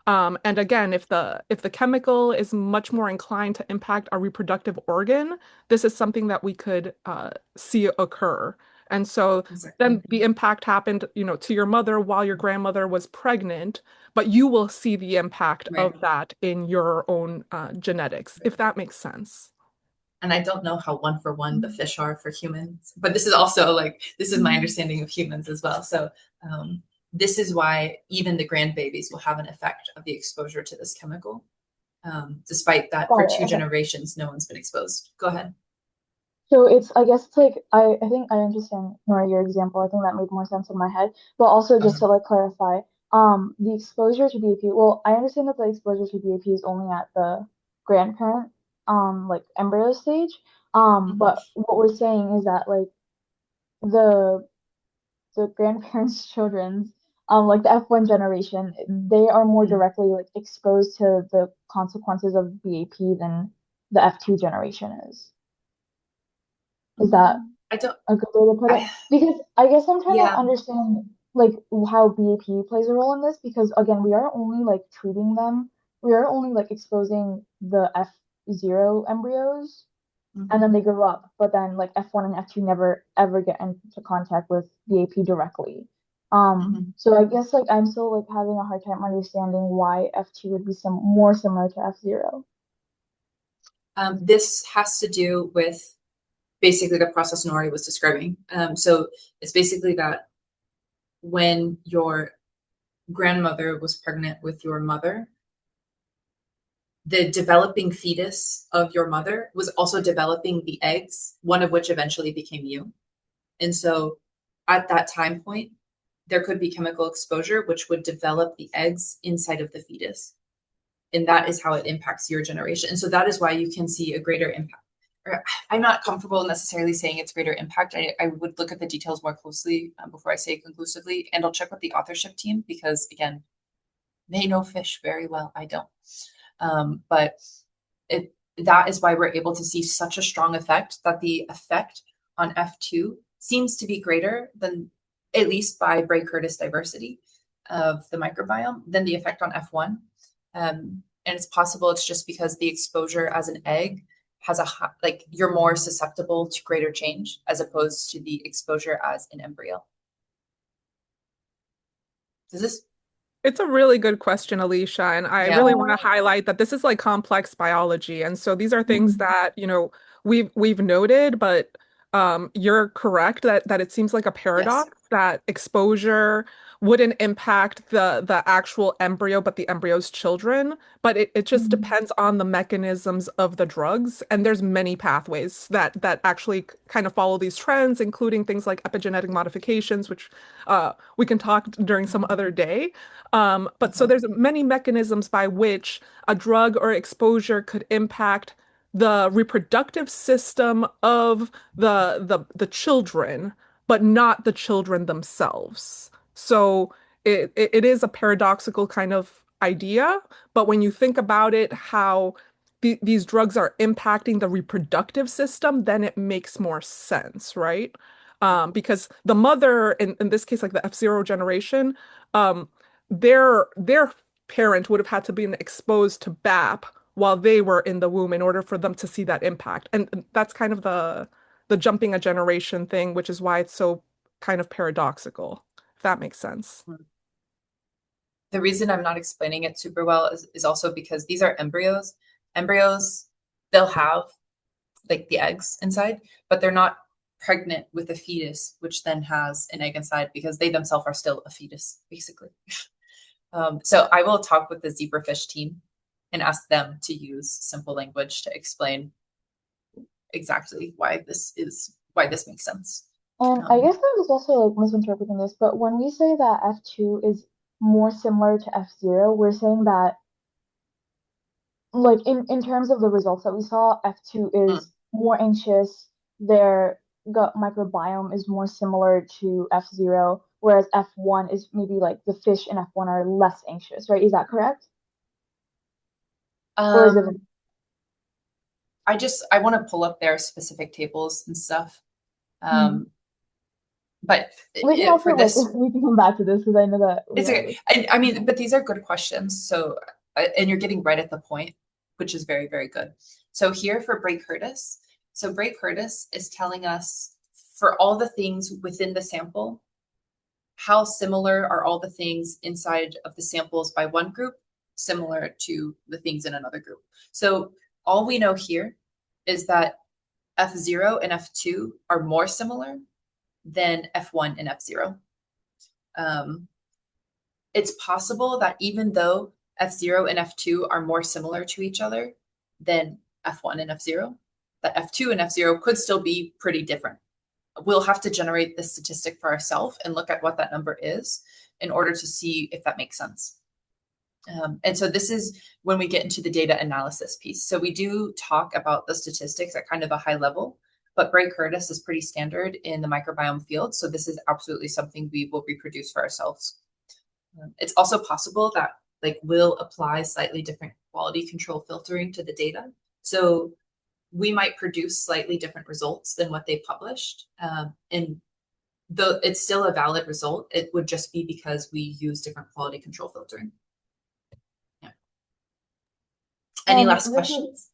And again, if the chemical is much more inclined to impact our reproductive organ, this is something that we could see occur. And so then the impact happened, to your mother while your grandmother was pregnant, but you will see the impact of that in your own genetics, if that makes sense. And I don't know how one for one the fish are for humans, but this is also like, this is my understanding of humans as well. So this is why even the grandbabies will have an effect of the exposure to this chemical, despite that for two generations, no one's been exposed. Go ahead. So I guess it's like, I think I understand, Nora, your example. I think that made more sense in my head. But also just to like clarify, the exposure to BAP, well, I understand that the exposure to BAP is only at the grandparent, like embryo stage. But what we're saying is that like the grandparents' children's, like the F1 generation, they are more directly like exposed to the consequences of BAP than the F2 generation is. Is that I don't, a good way to put it? Because I guess I'm trying to understand like how BAP plays a role in this, because again, we are only like treating them, we are only like exposing the F0 embryos and then they grow up, but then like F1 and F2 never ever get into contact with BAP directly. So I guess like I'm still like having a hard time understanding why F2 would be more similar to F0. This has to do with basically the process Nori was describing. So it's basically that when your grandmother was pregnant with your mother, the developing fetus of your mother was also developing the eggs, one of which eventually became you. And so at that time point, there could be chemical exposure, which would develop the eggs inside of the fetus. And that is how it impacts your generation. And so that is why you can see a greater impact. I'm not comfortable necessarily saying it's greater impact. I would look at the details more closely before I say it conclusively. And I'll check with the authorship team because, again, they know fish very well. I don't. But that is why we're able to see such a strong effect, that the effect on F2 seems to be greater than, at least by Bray-Curtis diversity, of the microbiome than the effect on F1. And it's possible it's just because the exposure as an egg has like you're more susceptible to greater change as opposed to the exposure as an embryo. Does this? It's a really good question, Alicia, and I Yeah. really want to highlight that this is like complex biology, and so these are things Mhm. that, we've noted, but you're correct that it seems like a Yes. paradox that exposure wouldn't impact the actual embryo, but the embryo's children. But it just Mhm. depends on the mechanisms of the drugs, and there's many pathways that actually kind of follow these trends, including things like epigenetic modifications, which we can talk during some other day. But so Okay. there's many mechanisms by which a drug or exposure could impact the reproductive system of the children, but not the children themselves. So it is a paradoxical kind of idea, but when you think about it, how these drugs are impacting the reproductive system, then it makes more sense, right? Because the mother, in this case, like the F-Zero generation, um, their parent would have had to be exposed to BAP while they were in the womb in order for them to see that impact. And that's kind of the jumping a generation thing, which is why it's so kind of paradoxical, if that makes sense. The reason I'm not explaining it super well is also because these are embryos. Embryos, they'll have like the eggs inside, but they're not pregnant with a fetus, which then has an egg inside because they themselves are still a fetus, basically. So I will talk with the zebrafish team and ask them to use simple language to explain exactly why this makes sense. And I Um, guess I was also like misinterpreting this, but when we say that F2 is more similar to F0, we're saying that like in terms of the results that we saw, F2 mm, is more anxious, their gut microbiome is more similar to F0, whereas F1 is maybe like the fish in F1 are less anxious, right? Is that correct? Or is it um, I want to pull up their specific tables and stuff. hmm. Um, but We can also for like this, we can come back to this because I know that we it's have okay. this. I mean, but these are good questions. So, and you're getting right at the point, which is very, very good. So here for Bray Curtis. So Bray Curtis is telling us for all the things within the sample, how similar are all the things inside of the samples by one group, similar to the things in another group. So all we know here is that F0 and F2 are more similar than F1 and F0. Um, it's possible that even though F0 and F2 are more similar to each other than F1 and F0, that F2 and F0 could still be pretty different. We'll have to generate the statistic for ourselves and look at what that number is in order to see if that makes sense. And so this is when we get into the data analysis piece. So we do talk about the statistics at kind of a high level, but Bray Curtis is pretty standard in the microbiome field. So this is absolutely something we will reproduce for ourselves. It's also possible that like we'll apply slightly different quality control filtering to the data. So we might produce slightly different results than what they published. And though it's still a valid result, it would just be because we use different quality control filtering. Yeah. Any And last this is questions?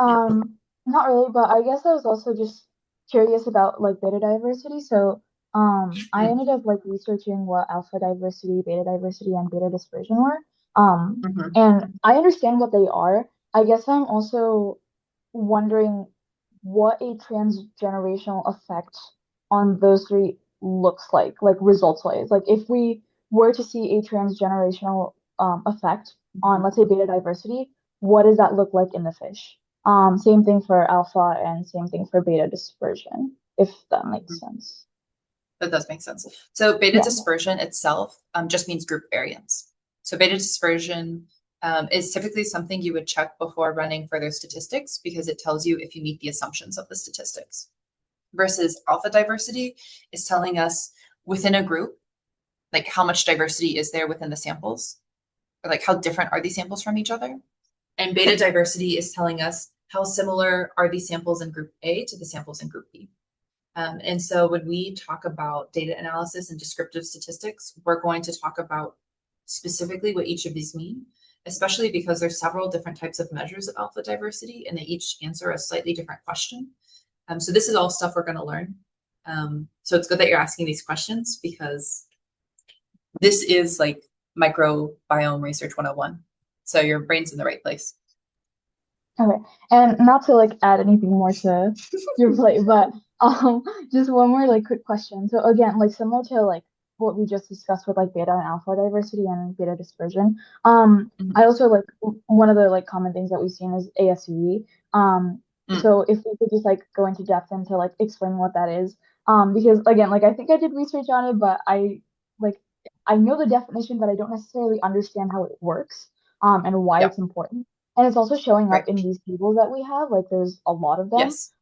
Yeah. Um, not really, but I guess I was also just curious about like beta diversity. So, I Mm, ended up like researching what alpha diversity, beta diversity, and beta dispersion were. mhm, And I understand what they are. I guess I'm also wondering what a transgenerational effect on those three looks like results wise. Like if we were to see a transgenerational effect on, mhm, let's say, beta diversity, what does that look like in the fish? Same thing for alpha and same thing for beta dispersion, if that makes mhm. sense. That does make sense. So beta Yeah. dispersion itself just means group variance. So beta dispersion is typically something you would check before running further statistics because it tells you if you meet the assumptions of the statistics. Versus alpha diversity is telling us within a group, like how much diversity is there within the samples, or like how different are these samples from each other. And beta diversity is telling us how similar are these samples in group A to the samples in group B. And so when we talk about data analysis and descriptive statistics, we're going to talk about specifically what each of these mean, especially because there's several different types of measures of alpha diversity, and they each answer a slightly different question. So this is all stuff we're going to learn. So it's good that you're asking these questions, because this is like microbiome research 101. So your brain's in the right place. Okay, and not to like add anything more to your plate, but just one more like quick question. So again, like similar to like what we just discussed with like beta and alpha diversity and beta dispersion. I also like one of the like common things that we've seen is ASV. So if we could just like go into depth into like explain what that is. Because again, like I think I did research on it, but like I know the definition, but I don't necessarily understand how it works, and why Yeah. it's important. And it's also showing up Right. in these tables that we have. Like there's a lot of them. Yes.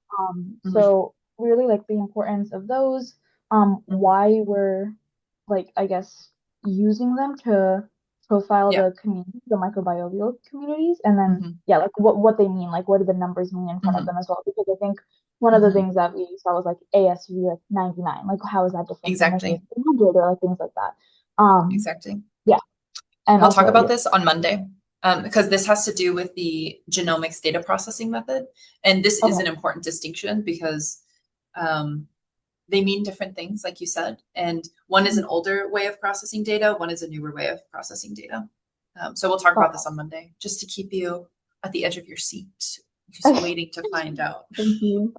So really like the importance of those, why we're like, I guess, using them to profile Yeah. the community, the microbial communities, and then yeah, like what they mean, like what do the numbers mean in front of them as well? Because I think one of the things that we saw was like ASV like 99. Like how is that different from like Exactly. 100 or like things like that? Exactly. Yeah. And We'll talk also, about yeah. this on Monday, because this has to do with the genomics data processing method. And this is an Okay. important distinction, because they mean different things, like you said. And one is an older way of processing data, one is a newer way of processing data. So we'll talk about this on Monday, just to keep you at the edge of your seat, just Okay. waiting to find out. Thank you.